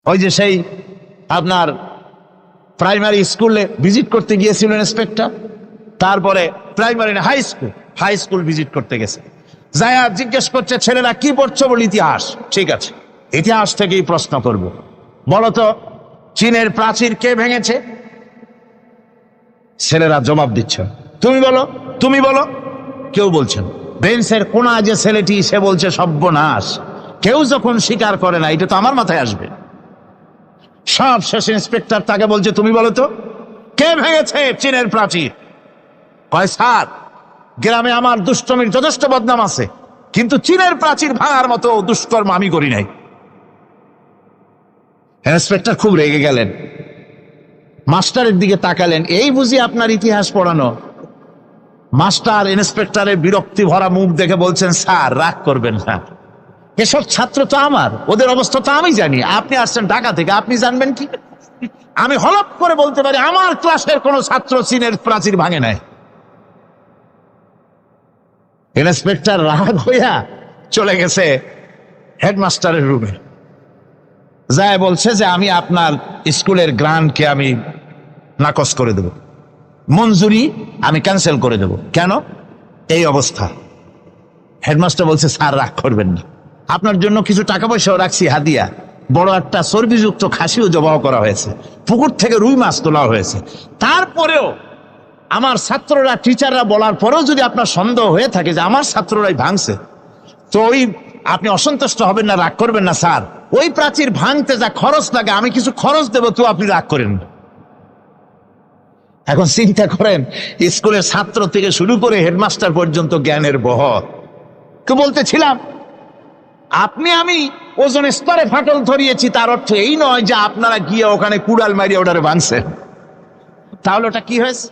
ওই যে সেই আপনার প্রাইমারি স্কুলে ভিজিট করতে গিয়েছিলেন ইন্সপেক্টর, তারপরে প্রাইমারি না হাই স্কুল ভিজিট করতে গেছে, যায়া জিজ্ঞেস করছে ছেলেরা কি পড়ছো, বল ইতিহাস। ঠিক আছে, ইতিহাস থেকেই প্রশ্ন করব, বলতো চীনের প্রাচীর কে ভেঙেছে? ছেলেরা জবাব দিচ্ছে তুমি বলো। কেউ বলছেন বেঞ্চের কোনা যে ছেলেটি, সে বলছে সর্বনাশ, কেউ যখন স্বীকার করে না এটা তো আমার মাথায় আসবে। সব শেষ ইন্সপেক্টর তাকে বলছে তুমি বলো তো কে ভেঙেছে চীনের প্রাচীর? কয় স্যার, গ্রামে আমার দুষ্টমির যথেষ্ট বদনাম আছে, কিন্তু চীনের প্রাচীর ভাঙার মতো দুষ্কর্ম আমি করি নাই। ইন্সপেক্টর খুব রেগে গেলেন, মাস্টারের দিকে তাকালেন, এই বুঝি আপনার ইতিহাস পড়ানো? মাস্টার ইন্সপেক্টরের বিরক্তি ভরা মুখ দেখে বলছেন স্যার রাগ করবেন না, এসব ছাত্র তো আমার, ওদের অবস্থা তো আমি জানি, আপনি আসছেন ঢাকা থেকে, আপনি জানবেন কি? আমি হলপ করে বলতে পারি আমার ক্লাসের কোন ছাত্র চীনের প্রাচীর ভাঙে নাই। ইন্সপেক্টর রাগ হইয়া চলে গেছে হেডমাস্টারের রুমে, যায় বলছে যে আমি আপনার স্কুলের গ্রান্টকে আমি নাকচ করে দেব, মঞ্জুরি আমি ক্যান্সেল করে দেব। কেন? এই অবস্থা। হেডমাস্টার বলছে স্যার রাগ করবেন না, আপনার জন্য কিছু টাকা পয়সাও রাখছি হাদিয়া, বড় একটা চর্বিযুক্ত খাসিও জবাহ করা হয়েছে, পুকুর থেকে রুই মাছ তোলা হয়েছে। তারপরেও আমার ছাত্ররা, টিচাররা বলার পরেও যদি আপনার সন্দেহ হয়ে থাকে যে আমার ছাত্ররাই ভাঙছে, তো ওই আপনি অসন্তুষ্ট হবেন না, রাগ করবেন না স্যার, ওই প্রাচীর ভাঙতে যা খরচ লাগে আমি কিছু খরচ দেবো, তো আপনি রাগ করেন না। এখন চিন্তা করেন, স্কুলের ছাত্র থেকে শুরু করে হেডমাস্টার পর্যন্ত জ্ঞানের বহর। তো বলতেছিলাম আপনি আমি ওজন স্তরে ফাটল ধরিয়েছি, তার অর্থ এই নয় যে আপনারা গিয়ে ওখানে কুড়াল মারিয়ে ওটারে ভাঙছেন। তাহলে ওটা কি হয়েছে?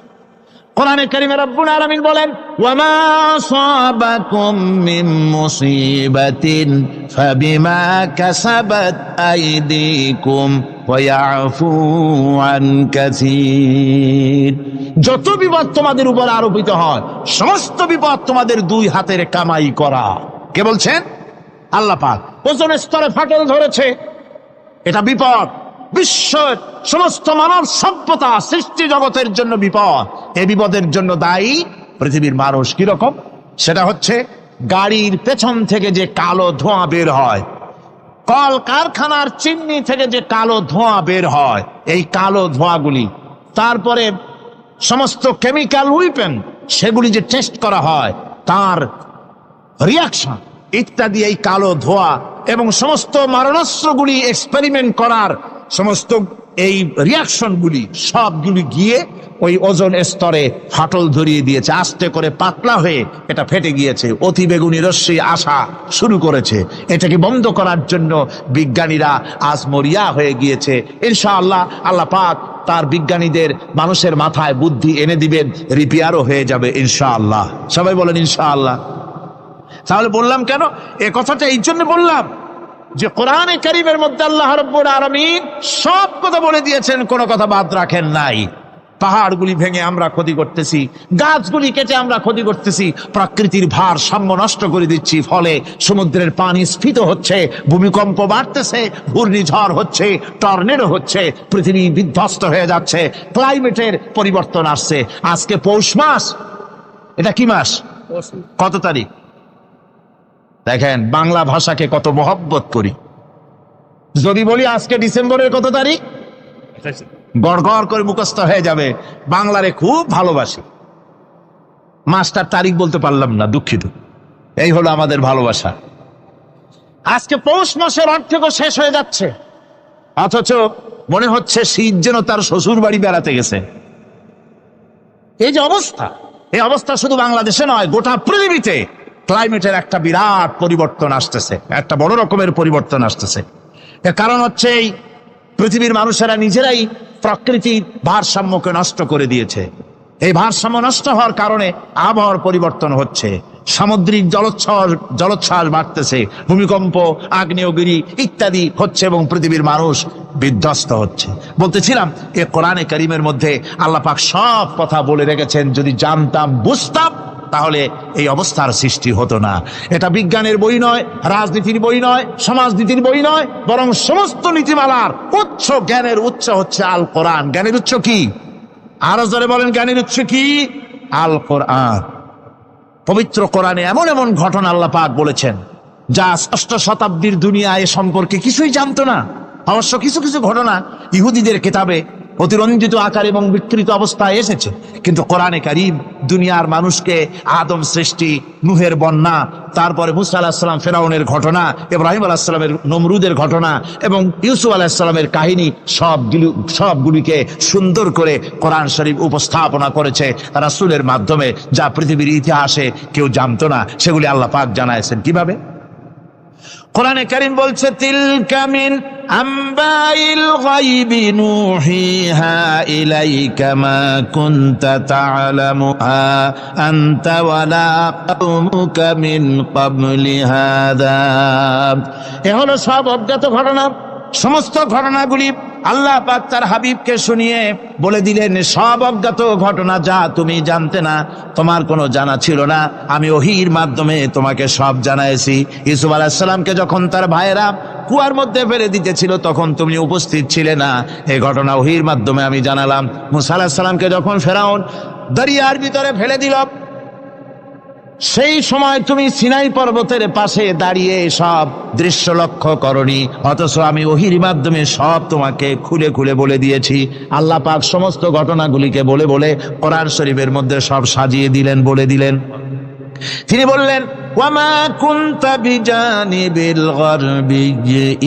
কোরআনে কারীমে রব্বুল আলামিন বলেন ওয়ামা সাবাকুম মিন মুসিবাতিন ফাবিমা কাসাবাত আইদিকুম ওয়া ইয়াফু আন কাসীর। যত বিপদ তোমাদের উপর আরোপিত হয়, সমস্ত বিপদ তোমাদের দুই হাতের কামাই করা। কে বলছেন? আল্লাহ পাক। ওজন স্তরে ফাটল ধরেছে, এটা বিপদ, বিশ্বের সমস্ত মানব সভ্যতা সৃষ্টি জগতের জন্য বিপদ। এই বিপদের জন্য দায়ী পৃথিবীর মানুষ। কিরকম? সেটা হচ্ছে গাড়ির পেছন থেকে যে কালো ধোঁয়া বের হয়, কল কারখানার চিমনি থেকে যে কালো ধোঁয়া বের হয়, এই কালো ধোঁয়াগুলি, তারপরে সমস্ত কেমিক্যাল উইপেন সেগুলি যে টেস্ট করা হয়, তার রিয়াকশন ইত্যাদি, এই কালো ধোঁয়া এবং সমস্ত মারণাস্ত্রগুলি এক্সপেরিমেন্ট করার সমস্ত এই রিয়াকশনগুলি সবগুলি গিয়ে ওই ওজন স্তরে ফাটল ধরিয়ে দিয়েছে, আস্তে করে পাতলা হয়ে এটা ফেটে গিয়েছে, অতি বেগুনি রশ্মি আসা শুরু করেছে। এটাকে বন্ধ করার জন্য বিজ্ঞানীরা আজ মরিয়া হয়ে গিয়েছে। ইনশাআল্লাহ আল্লাহ পাক তার বিজ্ঞানীদের মানুষের মাথায় বুদ্ধি এনে দিবেন, রিপেয়ারও হয়ে যাবে ইনশাআল্লাহ। সবাই বলেন ইনশাআল্লাহ। তাহলে বললাম কেন এ কথাটা? এই জন্য বললাম যে কোরআনে কারীমের মধ্যে আল্লাহ রাব্বুল আলামিন সব কথা বলে দিয়েছেন, কোনো কথা বাদ রাখেন নাই। পাহাড়গুলি ভেঙে আমরা ক্ষতি করতেছি, গাছগুলি কেটে আমরা ক্ষতি করতেছি, প্রকৃতির ভারসাম্য নষ্ট করে দিচ্ছি, ফলে সমুদ্রের পানি স্ফীত হচ্ছে, ভূমিকম্প বাড়তেছে, ঘূর্ণিঝড় হচ্ছে, টর্নেডো হচ্ছে, পৃথিবী বিধ্বস্ত হয়ে যাচ্ছে, ক্লাইমেটের পরিবর্তন আসছে। আজকে পৌষ মাস, এটা কি মাস? কত তারিখ? দেখেন বাংলা ভাষাকে কত মহব্বত করি। যদি বলি আজকে ডিসেম্বরের কত তারিখ, গড় গড় করে মুখস্থ হয়ে যাবে। বাংলারে খুব ভালোবাসি, মাসটার তারিখ বলতে পারলাম না, দুঃখিত। এই হলো আমাদের ভালোবাসা। আজকে পৌষ মাসের অর্ধেকও শেষ হয়ে যাচ্ছে, অথচ মনে হচ্ছে শীত যেন তার শ্বশুর বাড়ি বেড়াতে গেছে। এই যে অবস্থা, এই অবস্থা শুধু বাংলাদেশে নয়, গোটা পৃথিবীতে ক্লাইমেটের একটা বিরাট পরিবর্তন আসতেছে, একটা বড় রকমের পরিবর্তন আসতেছে। এর কারণ হচ্ছে এই পৃথিবীর মানুষেরা নিজেরাই প্রকৃতির ভারসাম্যকে নষ্ট করে দিয়েছে। এই ভারসাম্য নষ্ট হওয়ার কারণে আবহাওয়ার পরিবর্তন হচ্ছে, সামুদ্রিক জলোচ্ছ্বাস বাড়তেছে, ভূমিকম্প, আগ্নেয়গিরি ইত্যাদি হচ্ছে এবং পৃথিবীর মানুষ বিধ্বস্ত হচ্ছে। বলতেছিলাম এ কোরআনে কারীমের মধ্যে আল্লাহ পাক সব কথা বলে রেখেছেন, যদি জানতাম বুঝতাম তাহলে এই অবস্থার সৃষ্টি হতো না। এটা বিজ্ঞানের বই নয়, রাজনীতির বই নয়, সমাজনীতির বই নয়, বরং সমস্ত নীতিমালার উচ্চ জ্ঞানের উচ্চ হচ্ছে আল কোরআন। জ্ঞানের উচ্চ কি? আরো জোরে বলেন, জ্ঞানের উচ্চ কি? আল কোরআন। পবিত্র কোরআনে এমন এমন ঘটনা আল্লাহ পাক বলেছেন যা ষষ্ঠ শতাব্দীর দুনিয়া এ সম্পর্কে কিছুই জানতো না। অবশ্য কিছু কিছু ঘটনা ইহুদিদের কিতাবে অতিরঞ্জিত আকার এবং বিকৃত অবস্থায় এসেছে, কিন্তু কোরআনে কারীম দুনিয়ার মানুষকে আদম সৃষ্টি, নূহের বন্যা, তারপরে মুসা আলাইহিস সালাম ফেরাউনের ঘটনা, ইব্রাহিম আলাইহিস সালামের নমরুদের ঘটনা এবং ইউসুফ আলাইহিস সালামের কাহিনী সবগুলিকে সুন্দর করে কোরআন শরীফ উপস্থাপনা করেছে রাসূলের মাধ্যমে, যা পৃথিবীর ইতিহাসে কেউ জানতো না। সেগুলি আল্লাহ পাক জানাইছেন কিভাবে? কোরআনে কারীম বলছে, তিলকা মিন আম্বাইল গায়বি নূহিহা ইলাইকা মা কুনতা তা'লামুহা আনতা ওয়ালা কওমুকা মিন ক্বাবলি হাদা। এ হলো সব অজ্ঞাত ঘটনা। সমস্ত ঘটনাগুলি আল্লাহ পাক তার হাবিবকে শুনিয়ে বলে দিলেন, সব অজ্ঞাত ঘটনা যা তুমি জানতে না, তোমার কোনো জানা ছিল না, আমি ওহীর মাধ্যমে তোমাকে সব জানাইছি। ইউসুফ আলাইহিস সালামকে যখন তার ভাইয়েরা কুয়ার মধ্যে ফেলে দিতেছিল তখন তুমি উপস্থিত ছিলে না, এই ঘটনা ওহীর মাধ্যমে আমি জানালাম। মুসা আলাইহিস সালামকে যখন ফেরাউন দরিয়ার ভিতরে ফেলে দিল, সেই সময় তুমি সিনাই পর্বতের পাশে দাঁড়িয়ে সব দৃশ্য লক্ষ্য করনি, অথচ আমি ওহীর মাধ্যমে সব তোমাকে খুলে খুলে বলে দিয়েছি। আল্লাহ পাক সমস্ত ঘটনাগুলিকে বলে বলে কোরআন শরীফের মধ্যে সব সাজিয়ে দিলেন, বলে দিলেন। তিনি বললেন, ওয়ামা কুনতা বিজানিবিল গারবি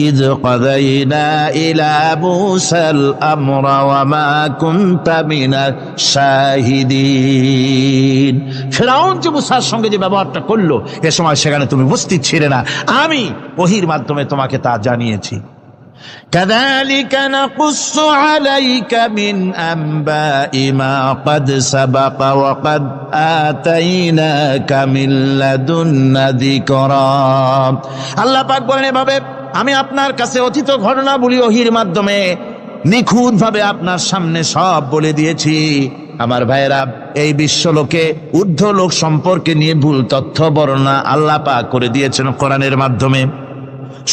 ইয কাযাইনা ইলা মুসাল আমরা ওয়ামা কুনতা মিনাশ শাহিদিন। ফিরআউন যে মুসার সঙ্গে যে ব্যবহারটা করলো, এ সময় সেখানে তুমি উপস্থিত ছিলে না, আমি ওহীর মাধ্যমে তোমাকে তা জানিয়েছি। কাযালিকা নাকুসসু আলাইকা মিন আনবাই মা ক্বাদ সাবাকা ওয়া ক্বাদ আতাইনাকা মিন লাদুন্না যিকরা। আল্লাহ পাক বলেন, এভাবে আমি আপনার কাছে অতীত ঘটনাবলী ওহীর মাধ্যমে নিখুঁতভাবে আপনার সামনে সব বলে দিয়েছি। আমার ভাইয়েরা, এই বিশ্বলোকে ঊর্ধ্ব লোক সম্পর্কে নিয়ে ভুল তথ্য বর্ণনা আল্লাহ পাক করে দিয়েছেন কোরআনের মাধ্যমে।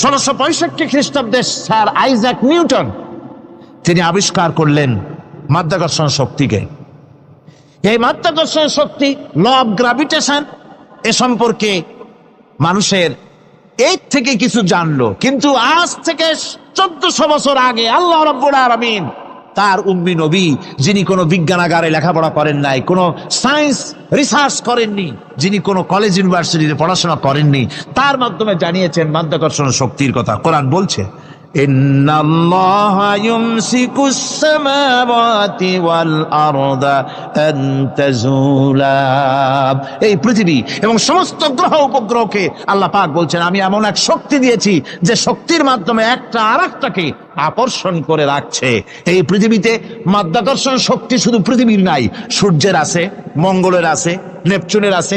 1665 খ্রিস্টাব্দে স্যার আইজাক নিউটন তিনি আবিষ্কার করলেন মাধ্যাকর্ষণ শক্তিকে। এই মাধ্যাকর্ষণ শক্তি, ল অফ গ্রাভিটেশন, এ সম্পর্কে মানুষের এর থেকে কিছু জানলো, কিন্তু আজ থেকে 1400 বছর আগে আল্লাহ রাব্বুল আলামিন তার উম্মি নবী, যিনি কোনো বিজ্ঞানাগারে লেখাপড়া করেন নাই, কোনো সায়েন্স রিসার্চ করেননি, যিনি কোনো কলেজ ইউনিভার্সিটিতে পড়াশোনা করেননি, তার মাধ্যমে জানিয়েছেন মাধ্যাকর্ষণ শক্তির কথা। কোরআন বলছে, ইন্নাল্লাহা ইউমসিকুস সামাওয়াতি ওয়াল আরদা আন তাজুলা। এই পৃথিবী এবং সমস্ত গ্রহ উপগ্রহকে আল্লাহ পাক বলছেন, আমি এমন এক শক্তি দিয়েছি যে শক্তির মাধ্যমে একটা আরেকটাকে আকর্ষণ করে রাখছে। এই পৃথিবীতে মাধ্যাকর্ষণ শক্তি শুধু পৃথিবীর নাই, সূর্যের আছে, মঙ্গলের আছে, নেপচুনের আছে,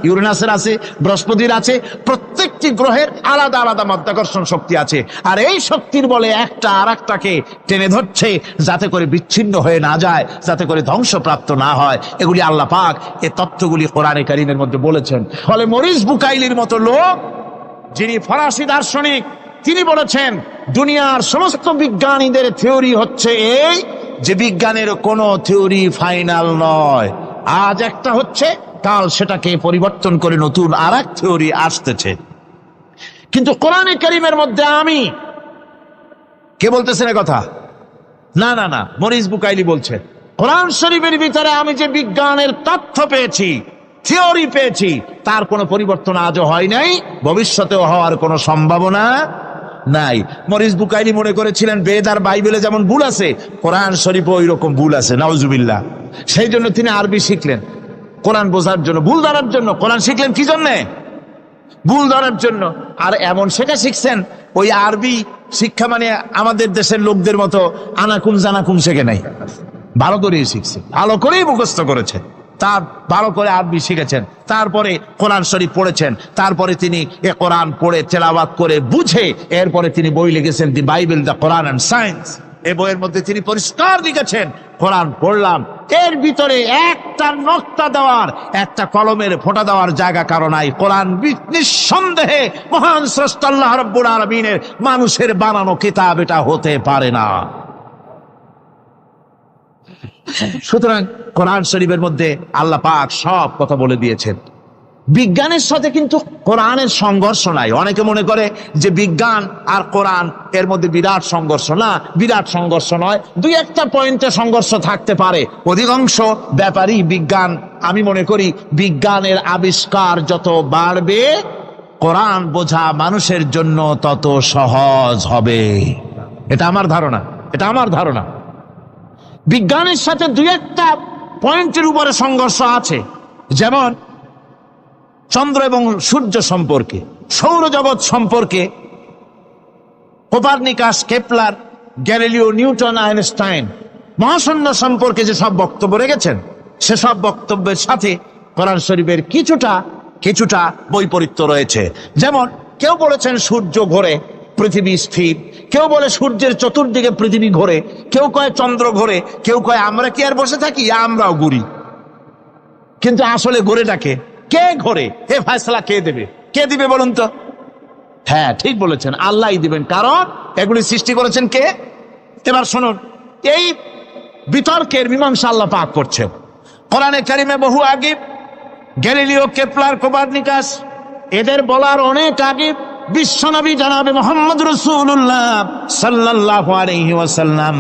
ইউরেনাসের আছে, বৃহস্পতির আছে। প্রত্যেকটি গ্রহের আলাদা আলাদা মাধ্যাকর্ষণ শক্তি আছে, আর এই শক্তির বলে একটা আরেকটাকে টেনে ধরছে যাতে করে বিচ্ছিন্ন হয়ে না যায়, যাতে করে ধ্বংসপ্রাপ্ত না হয়। এগুলি আল্লাহ পাক এই তথ্যগুলি কোরআনে কারীমের মধ্যে বলেছেন। ফলে মরিস বুকাইলির মতো লোক, যিনি ফরাসি দার্শনিক, তিনি বলেছেন দুনিয়ার সমস্ত বিজ্ঞানীদের থিওরি হচ্ছে এই যে বিজ্ঞানের কোনো থিওরি ফাইনাল নয়। আজ একটা হচ্ছে, কাল সেটাকে পরিবর্তন করে নতুন আর এক থিওরি আসতেছে। কিন্তু কোরআনে কারীমের মধ্যে আমি, কে বলতেছেন এ কথা? না না না, মরিস বুকাইলি বলছে, কোরআন শরীফের ভিতরে আমি যে বিজ্ঞানের তথ্য পেয়েছি, থিওরি পেয়েছি, তার কোনো পরিবর্তন আজও হয় নাই, ভবিষ্যতেও হওয়ার কোনো সম্ভাবনা নাই। মরিস বুকাইলি মনে করেছিলেন বেদ আর বাইবেলে যেমন ভুল আছে, কোরআন শরীফে ওই রকম ভুল আছে, নাউজুবিল্লাহ। সেই জন্য তিনি আরবি শিখলেন কোরআন বোঝার জন্য, ভুল ধরার জন্য। কোরআন শিখলেন কি জন্যে? ভুল ধরার জন্য। আর এমন শেখা শিখছেন, ওই আরবি শিক্ষা মানে আমাদের দেশের লোকদের মতো আনাকুম জানাকুম শেখে নাই, ভালো করেই শিখছে, ভালো করেই মুখস্থ করেছে, তার ভালো করে আরবি শিখেছেন, তারপরে কোরআন শরীফ পড়েছেন, তারপরে তিনি এ কোরআন পড়ে তেলাওয়াত করে বুঝে এরপরে তিনি বই লিখেছেন দি Bible, the Quran and science. এই বইয়ের মধ্যে তিনি পরিষ্কার লিখেছেন, কোরআন পড়লাম, এর ভিতরে একটা নকতা দেওয়ার, একটা কলমের ফোঁটা দেওয়ার জায়গা কারো নাই। কোরআন নিঃসন্দেহে মহান স্রষ্টা আল্লাহ রাব্বুল আলামিনের মানুষের বানানো কিতাব এটা হতে পারে না। সুতরাং কোরআন শরীফের মধ্যে আল্লাহ পাক সব কথা বলে দিয়েছেন। বিজ্ঞানের সাথে কিন্তু কোরআনের সংঘর্ষ নাই। অনেকে মনে করে যে বিজ্ঞান আর কোরআন এর মধ্যে বিরাট সংঘর্ষ। না, বিরাট সংঘর্ষ নয়, দুই একটা পয়েন্টে সংঘর্ষ থাকতে পারে। অধিকাংশ ব্যাপারই বিজ্ঞান, আমি মনে করি বিজ্ঞানের আবিষ্কার যত বাড়বে কোরআন বোঝা মানুষের জন্য তত সহজ হবে। এটা আমার ধারণা, এটা আমার ধারণা। বিজ্ঞানের সাথে দুই একটা পয়েন্টের উপরে সংঘর্ষ আছে, যেমন চন্দ্র এবং সূর্য সম্পর্কে, সৌরজগৎ সম্পর্কে Copernicus, Kepler, Galileo, Newton, Einstein মহাশূন্য সম্পর্কে যে সব বক্তব্য রেখেছেন, সেসব বক্তব্যের সাথে কোরআন শরীফের কিছুটা বৈপরীত্য রয়েছে। যেমন কেউ বলেছেন সূর্য ঘোরে, পৃথিবী স্থির, কেউ বলে সূর্যের চতুর্দিকে পৃথিবী ঘোরে, কেউ কয় চন্দ্র ঘোরে, কেউ কয় আমরা কি আর বসে থাকি, আমরাও ঘুরি। কিন্তু আসলে ঘোরেটাকে কে ঘোরে, এ ফয়সালা কে দেবে? কে দিবে বলুন তো? হ্যাঁ, ঠিক বলেছেন, আল্লাহই দিবেন, কারণ এগুলি সৃষ্টি করেছেন কে? এবার শুনুন, এই বিতর্কের মীমাংসা আল্লাহ পাক করছেন কোরআনে কারিমে বহু আগে। গ্যালিলিও, কেপলার, কোপারনিকাস এদের বলার অনেক আগে বিশ্বনবী জনাবে মুহাম্মদ রাসূলুল্লাহ সাল্লাল্লাহু আলাইহি ওয়াসাল্লাম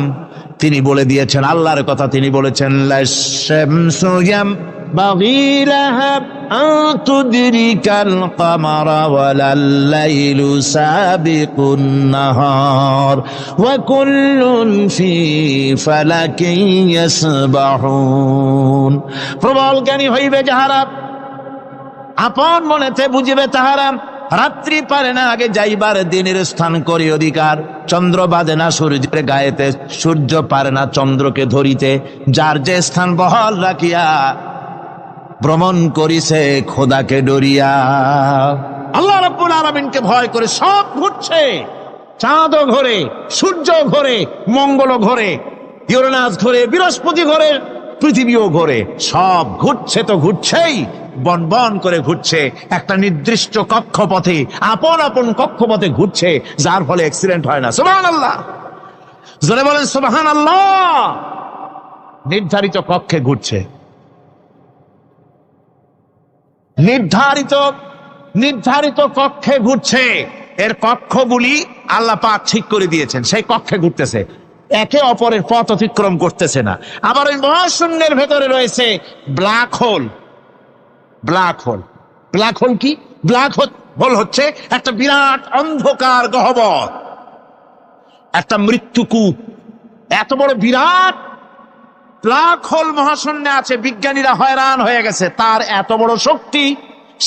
তিনি বলে দিয়েছেন, আল্লাহর কথা তিনি বলেছেন, লাশ-শামসু ইয়ানবাগী লাহা আন তুদরিকাল কামারা ওয়ালাল লাইলু সাবিকুন নাহার ওয়া কুল্লুন ফি ফালাকিন ইয়াসবাহুন। প্রবল জ্ঞানী হইবে যাহারা, আপন মনেতে বুঝিবে তাহারা, রাত্রি পারে না আগে যাইবার দিনের স্থান করি অধিকার। চন্দ্র বাঁধে না সূর্যের গায়েতে, সূর্য পারে না চন্দ্রকে ধরিতে। যার যে স্থান বহাল রাখিয়া ভ্রমণ করিছে খোদাকে ডরিয়া। আল্লাহ রাব্বুল আলামিনকে ভয় করে সব ঘুরছে, চাঁদও ঘোরে, সূর্য ঘোরে, মঙ্গল ঘোরে, ইউরেনাস ঘোরে, বৃহস্পতি ঘোরে, পৃথিবীও ঘোরে। সব ঘুরছে তো ঘুরছেই, বন বন করে ঘুরছে একটা নির্দিষ্ট কক্ষপথে, আপন আপন কক্ষপথে ঘুরছে, যার ফলে অ্যাক্সিডেন্ট হয় না। সুবহানাল্লাহ, জোরে বলেন সুবহানাল্লাহ। নির্ধারিত কক্ষে ঘুরছে, নির্ধারিত কক্ষে ঘুরছে। এর কক্ষগুলি আল্লাহ পাক ঠিক করে দিয়েছেন, সেই কক্ষে ঘুরতেছে, একে অপরের পথ অতিক্রম করতেছে না। আবার ওই মহাশূন্যের ভেতরে রয়েছে black hole. Black hole, black hole কি? ব্ল্যাক হোল হচ্ছে একটা বিরাট অন্ধকার গহ্বর, একটা মৃত্যুকূপ। এত বড় বিরাট ব্ল্যাক হোল মহাশূন্যে আছে, বিজ্ঞানীরা হয়রান হয়ে গেছে। তার এত বড় শক্তি,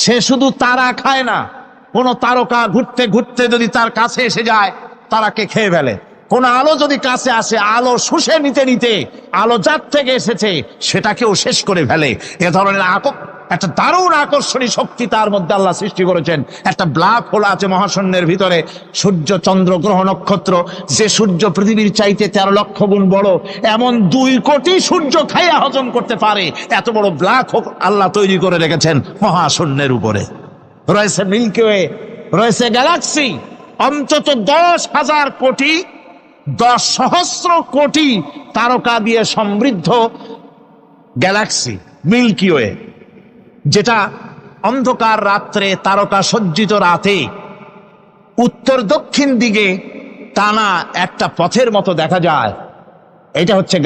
সে শুধু তারা খায় না, কোন তারকা ঘুরতে ঘুরতে যদি তার কাছে এসে যায় তারাকে খেয়ে ফেলে। কোন আলো যদি কাছে আসে, আলো শুষে নিতে নিতে আলো যার থেকে এসেছে সেটাকেও শেষ করে ফেলে। এ ধরনের একটা দারুণ আকর্ষণী শক্তি তার মধ্যে আল্লাহ সৃষ্টি করেছেন। একটা ব্ল্যাক হোল আছে মহাশূন্যের ভিতরে। সূর্য, চন্দ্র, গ্রহ, নক্ষত্র, যে সূর্য পৃথিবীর চাইতে 13 লক্ষ গুণ বড়, এমন 2 কোটি সূর্য খাইয়া হজম করতে পারে এত বড় ব্ল্যাক হোল আল্লাহ তৈরি করে রেখেছেন মহাশূন্যের উপরে। রয়েছে মিল্কি ওয়ে, রয়েছে গ্যালাক্সি, অন্তত 10,000 কোটি, 10 সহস্র কোটি তারকা দিয়ে সমৃদ্ধ গ্যালাক্সি মিল্কি ওয়ে, যেটা অন্ধকার রাত্রে, তারকা সজ্জিত রাতে উত্তর দক্ষিণ দিকে টানা একটা পথের মতো দেখা যায়। এটা হচ্ছে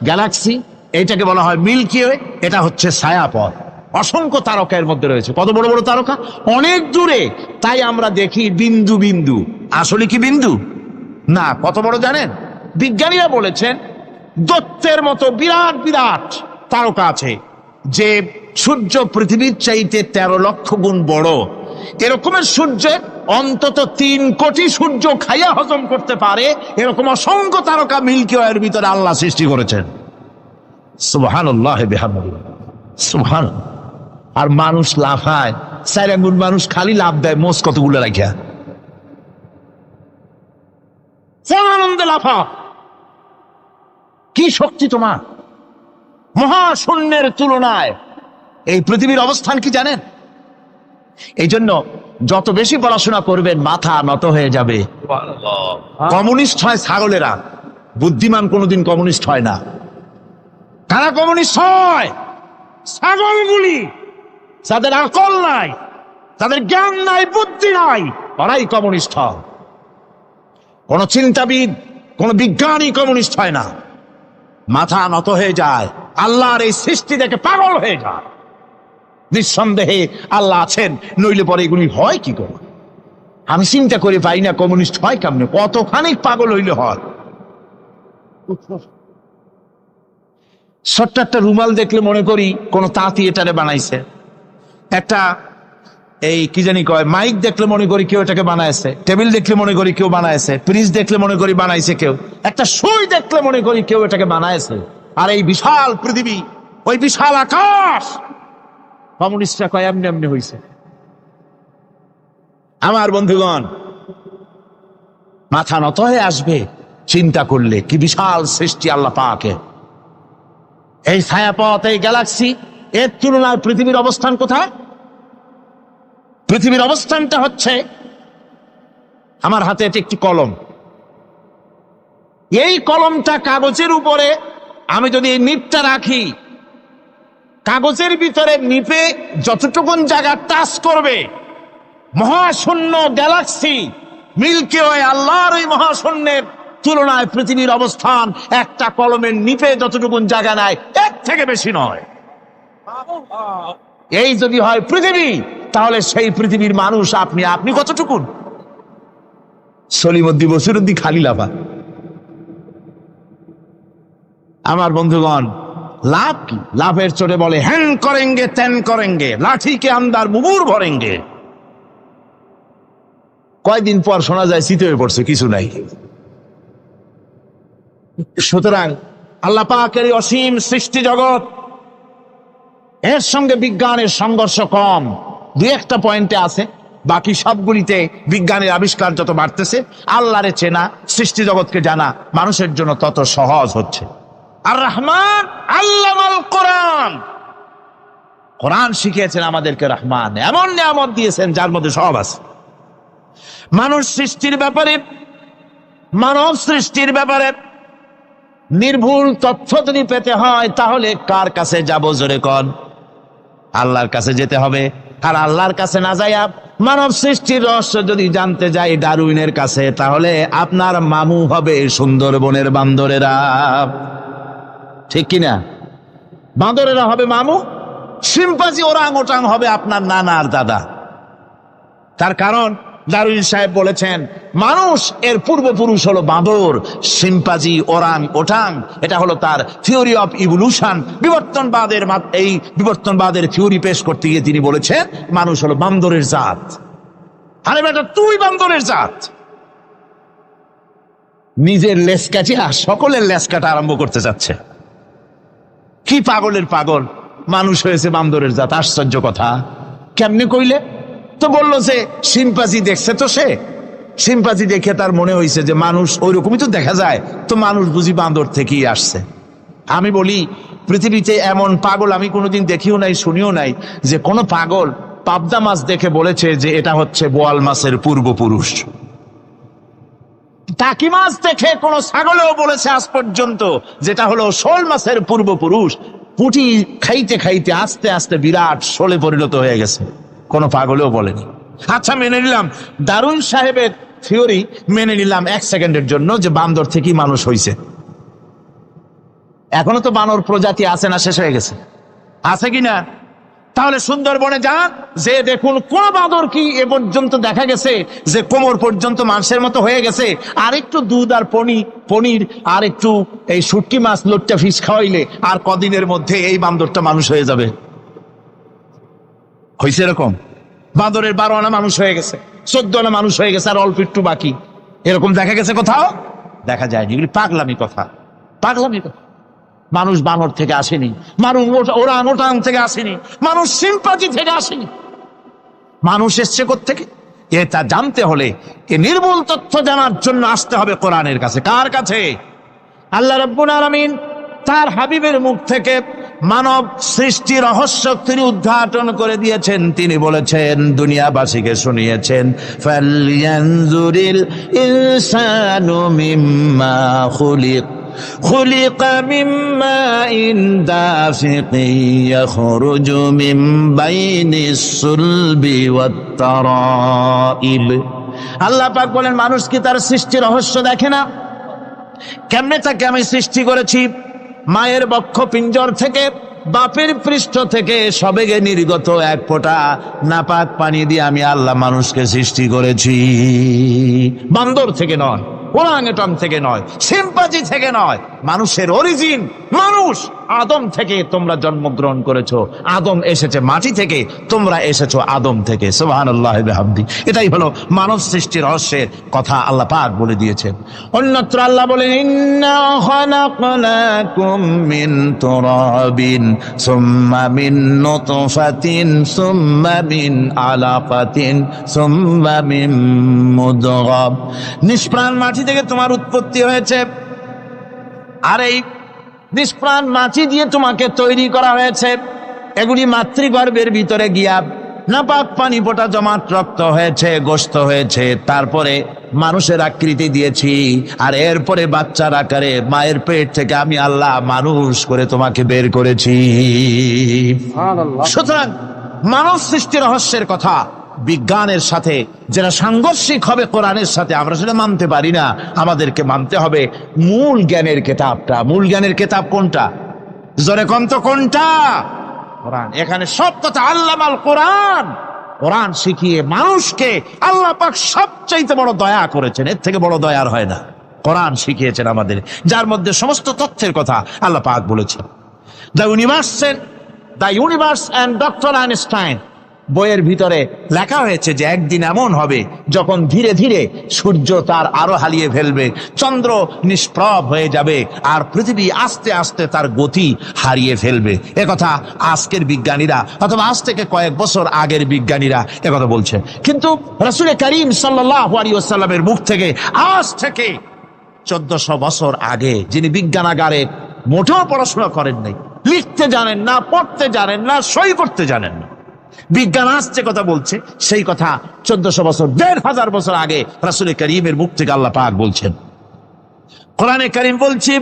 গ্যালাক্সি, এইটাকে বলা হয় মিল্কি ওয়ে। এটা হচ্ছে ছায়াপথ। অসংখ্য তারকা এর মধ্যে রয়েছে। কত বড় বড় তারকা, অনেক দূরে। তাই আমরা দেখি বিন্দু বিন্দু, আসলে কি বিন্দু না। কত বড় জানেন? বিজ্ঞানীরা বলেছেন দৈত্যের মতো বিরাট বিরাট তারকা আছে, যে সূর্য পৃথিবীর চাইতে 13 লক্ষ গুণ বড়। এরকমের সূর্যের অন্তত 3 কোটি সূর্য খাইয়া হজম করতে পারে এরকম অসংখ্য তারকা মিল্কি ওয়ের ভিতরে আল্লাহ সৃষ্টি করেছেন। সুবহানাল্লাহ বিহামদিহি, সুবহানাল্লাহ। আর মানুষ লাফায়, 4 আঙ্গুল মানুষ খালি লাভ দেয় মোষ কতগুলো রাখিয়া, আনন্দে লাফা। কি শক্তি তোমার! মহাশূন্যের তুলনায় এই পৃথিবীর অবস্থান কি জানেন? এই জন্য যত বেশি পড়াশোনা করবেন মাথা নত হয়ে যাবে। কমিউনিস্ট হয় ছাগলেরা, বুদ্ধিমান কোনোদিন কমিউনিস্ট হয় না। কারা কমিউনিস্ট হয়? ছাগলগুলি, যাদের আকল নাই, তাদের জ্ঞান নাই, বুদ্ধি নাই, ওরাই কমিউনিস্ট হয়। কোন চিন্তাবিদ, কোন বিজ্ঞানী কমিউনিস্ট হয় না। মাথা নত হয়ে যায়, আল্লাহর এই সৃষ্টি দেখে পাগল হয়ে যায়। নিঃসন্দেহে আল্লাহ আছেন, নইলে পরে এগুলি হয় কি করে? আমি চিন্তা করে পাই না কমিউনিস্ট হয় কেমনে, কতখানি পাগল হইলে হয়। ছোট্ট একটা রুমাল দেখলে মনে করি কোন তাঁতি এটারে বানাইছে। একটা এই কি জানি কয় মাইক দেখলে মনে করি কেউ এটাকে বানাইছে। টেবিল দেখলে মনে করি কেউ বানাইছে। ফ্রিজ দেখলে মনে করি বানাইছে কেউ। একটা সুই দেখলে মনে করি কেউ এটাকে বানাইছে। আর এই বিশাল পৃথিবী, ওই বিশাল আকাশ, কমিউনিস্টরা কয় এমনি এমনি হইছে। আমার বন্ধুগণ, মাথা নত হয়ে আসবে চিন্তা করলে কি বিশাল সৃষ্টি আল্লাহ পাকের। এই ছায়াপথ, এই গ্যালাক্সি, এর তুলনায় পৃথিবীর অবস্থান কোথায়? পৃথিবীর অবস্থানটা হচ্ছে আমার হাতে একটি কলম। এই কলমটা কাগজের উপরে আমি যদি এই নিপটা রাখি, কাগজের ভিতরে নিপে যতটুকুন জায়গা টাচ করবে, মহাশূন্য গ্যালাক্সি মিল্কি ওয়ে, আল্লাহর ওই মহাশূন্যের তুলনায় পৃথিবীর অবস্থান একটা কলমের নিপে যতটুকুন জায়গা নেয় এর থেকে বেশি নয়। এই যদি হয় পৃথিবী, তাহলে সেই পৃথিবীর মানুষ আপনি কতটুকুন? সলিমুদ্দি বসিরুদ্দি খালি লাফা। আমার বন্ধুগণ, লাভ কি? লাভের চোটে বলে হ্যান করেঙ্গে ত্যান করেঙ্গে, লাঠিকে আন্দার মুগুর ভরেঙ্গে। কয়দিন পর শোনা যায় শীত হয়ে পড়ছে, কিছু নাই। সুতরাং আল্লাহ পাকের অসীম সৃষ্টি জগৎ, এর সঙ্গে বিজ্ঞানের সংঘর্ষ কম, দুই একটা পয়েন্টে আছে। বাকি সবগুলিতে বিজ্ঞানের আবিষ্কার যত বাড়তেছে, আল্লাহরে চেনা, সৃষ্টি জগৎকে জানা মানুষের জন্য তত সহজ হচ্ছে। আর রহমান আল্লামাল কোরআন, কোরআন শিখিয়েছেন আমাদেরকে। রহমান এমন নিয়ামত দিয়েছেন যার মধ্যে সব আছে। মানুষ সৃষ্টির ব্যাপারে, মানব সৃষ্টির ব্যাপারে নির্ভুল তথ্য যদি পেতে হয়, তাহলে কার কাছে যাব? জোরে কন। আল্লাহর কাছে যেতে হবে। আর আল্লাহর কাছে না যাইয়া মানব সৃষ্টির রহস্য যদি জানতে যাই ডারউইনের কাছে, তাহলে আপনার মামু হবে সুন্দরবনের বান্দরেরা। ঠিক কিনা? বান্দরেরা হবে মামু, শিম্পাঞ্জি ওরাং ওটাং হবে আপনার নানা আর দাদা। তার কারণ ডারউইন সাহেব বলেছেন মানুষ এর পূর্বপুরুষ হলো বাঁদর, শিম্পাঞ্জি, ওরাং ওটাং। এটা হলো তার থিওরি অফ ইভলিউশন। বিবর্তনবাদের থিওরি পেশ করতে গিয়ে তিনি বলেছেন মানুষ হলো বান্দরের জাত। আরে বেটা, তুই বান্দরের জাত। নিজের লেজ কাটিয়া সকলের লেজ কাটা আরম্ভ করতে যাচ্ছে। কি পাগলের পাগল, মানুষ হয়েছে বান্দরের জাত। আশ্চর্য কথা। কেমনে কইলে? তো বললো যে শিম্পাঞ্জি দেখছে, তো সে শিম্পাঞ্জি দেখে তার মনে হয়েছে যে মানুষ ওইরকমই তো দেখা যায়, তো মানুষ বুঝি বান্দর থেকেই আসছে। আমি বলি পৃথিবীতে এমন পাগল আমি কোনোদিন দেখিও নাই, শুনিও নাই যে কোনো পাগল পাবদা মাছ দেখে বলেছে যে এটা হচ্ছে বোয়াল মাছের পূর্বপুরুষ। টাকি মাছ দেখে কোন ছাগলেও বলেছে আজ পর্যন্ত যেটা হলো শোল মাছের পূর্বপুরুষ। পুঁটি খাইতে খাইতে আস্তে আস্তে বিরাট শোলে পরিণত হয়ে গেছে, কোন পাগলেও বলেনি। আচ্ছা, মেনে নিলাম ডারউইন সাহেবের থিওরি, মেনে নিলাম এক সেকেন্ডের জন্য যে বান্দর থেকেই মানুষ হয়েছে। এখনো তো বানর প্রজাতি আছে না শেষ হয়ে গেছে? আছে কিনা? তাহলে সুন্দরবনে যান, যে দেখুন কোন বাঁদর কি এ পর্যন্ত দেখা গেছে যে কোমর পর্যন্ত মানুষের মতো হয়ে গেছে। আর একটু দুধ আর পনির আর একটু এই শুটকি মাছ, লোট্টা ফিশ খাওয়াইলে আর কদিনের মধ্যে এই বান্দরটা মানুষ হয়ে যাবে। হয়েছে এরকম? বাঁদরের 12 আনা মানুষ হয়ে গেছে, 14 আনা মানুষ হয়ে গেছে, আর অল্প একটু বাকি। এরকম দেখা গেছে কোথাও? দেখা যায়নি। এগুলি পাগলামি কথা, পাগলামি কথা। মানুষ বানর থেকে আসেনি, মানুষ ওরাং ওটাং থেকে আসেনি, মানুষ শিম্পাঞ্জি থেকে আসেনি। মানুষ এসছে কোত্থেকে? এটা জানতে হলে এ নির্মূল তথ্য জানার জন্য আসতে হবে কোরআনের কাছে। কার কাছে? আল্লাহ রাব্বুল আলামিন তার হাবিবের মুখ থেকে মানব সৃষ্টি রহস্য তিনি উদ্ঘাটন করে দিয়েছেন। তিনি বলেছেন, দুনিয়াবাসীকে শুনিয়েছেন, ফালয়ানজুরিল ইনসানু মিম্মা খুলিক خلق من ماء دافق يخرج من بين الصلب والترائب। আল্লাহ পাক বলেন, মানুষ কি তার সৃষ্টি রহস্য দেখে না? কেমনে তাকে আমি সৃষ্টি করেছি? মায়ের বক্ষ পিঞ্জর থেকে, বাপের পৃষ্ঠ থেকে সবেগে নির্গত এক ফোঁটা নাপাক পানি দিয়ে আমি আল্লাহ মানুষকে সৃষ্টি করেছি। বান্দর থেকে নয়, ওরাংউটান থেকে নয়, সিম্পাজি থেকে নয়, মানুষের অরিজিন মানুষ। আদম থেকে তোমরা জন্মগ্রহণ করেছো, আদম এসেছে মাটি থেকে, তোমরা এসেছো আদম থেকে। সুবহানাল্লাহ ওয়া বিহামদি। এটাই হলো মানব সৃষ্টির রহস্যের কথা আল্লাহ পাক বলে দিয়েছেন। অন্যত্র আল্লাহ বলেন, ইন্না খালাকনাকুম মিন তুরাবিন সুম্মা মিন নুতফাতিন সুম্মা মিন আলাকাতিন সুম্মা মিন মুদগাহ। নিষ্প্রাণ মাটি থেকে তোমার উৎপত্তি হয়েছে, আর এই নিষ্প্রাণ মাটি দিয়ে তোমাকে তৈরি করা হয়েছে। এগুলি মাতৃগর্ভের ভিতরে গিয়া নাপাক পানি ফোঁটা জমাট রক্ত হয়েছে, গোশত হয়েছে, তারপরে মানুষের আকৃতি দিয়েছি, আর এরপরে বাচ্চার আকারে মায়ের পেট থেকে আমি আল্লাহ মানুষ করে তোমাকে বের করেছি। সুতরাং মানব সৃষ্টি রহস্যের কথা বিজ্ঞানের সাথে যেটা সাংঘর্ষিক হবে কোরআনের সাথে, আমরা সেটা মানতে পারি না। আমাদেরকে মানতে হবে মূল জ্ঞানের কিতাবটা। মূল জ্ঞানের কিতাব কোনটা? জোরে কম তো কোনটা? কোরআন। এখানে সব কথা আল্লামাল কোরআন। কোরআন শিখিয়ে মানুষকে আল্লাহ পাক সবচাইতে বড় দয়া করেছেন, এর থেকে বড় দয়া আর হয় না। কোরআন শিখিয়েছেন আমাদের, যার মধ্যে সমস্ত তথ্যের কথা আল্লাহ পাক বলেছেন। The universe and doctor Einstein বইয়ের ভিতরে লেখা হয়েছে যে একদিন এমন হবে যখন ধীরে ধীরে সূর্য তার আলো হারিয়ে ফেলবে, চন্দ্র নিষ্প্রভ হয়ে যাবে, আর পৃথিবী আস্তে আস্তে তার গতি হারিয়ে ফেলবে। একথা আজকের বিজ্ঞানীরা অথবা আজ থেকে কয়েক বছর আগের বিজ্ঞানীরা একথা বলছে। কিন্তু রাসূল করিম সাল্লাল্লাহু আলাইহি ওয়াসাল্লামের মুখ থেকে আজ থেকে 1400 বছর আগে, যিনি বিজ্ঞানাগারে মোটেও পড়াশোনা করেন নাই, লিখতে জানেন না, পড়তে জানেন না, সই করতে জানেন না, বিজ্ঞান আসছে কথা বলছে, সেই কথা 1400 বছর, 1500 বছর আগে রাসূল করিমের মুখ থেকে আল্লাহ পাক বলছেন। কোরআনে কারীম বলছে,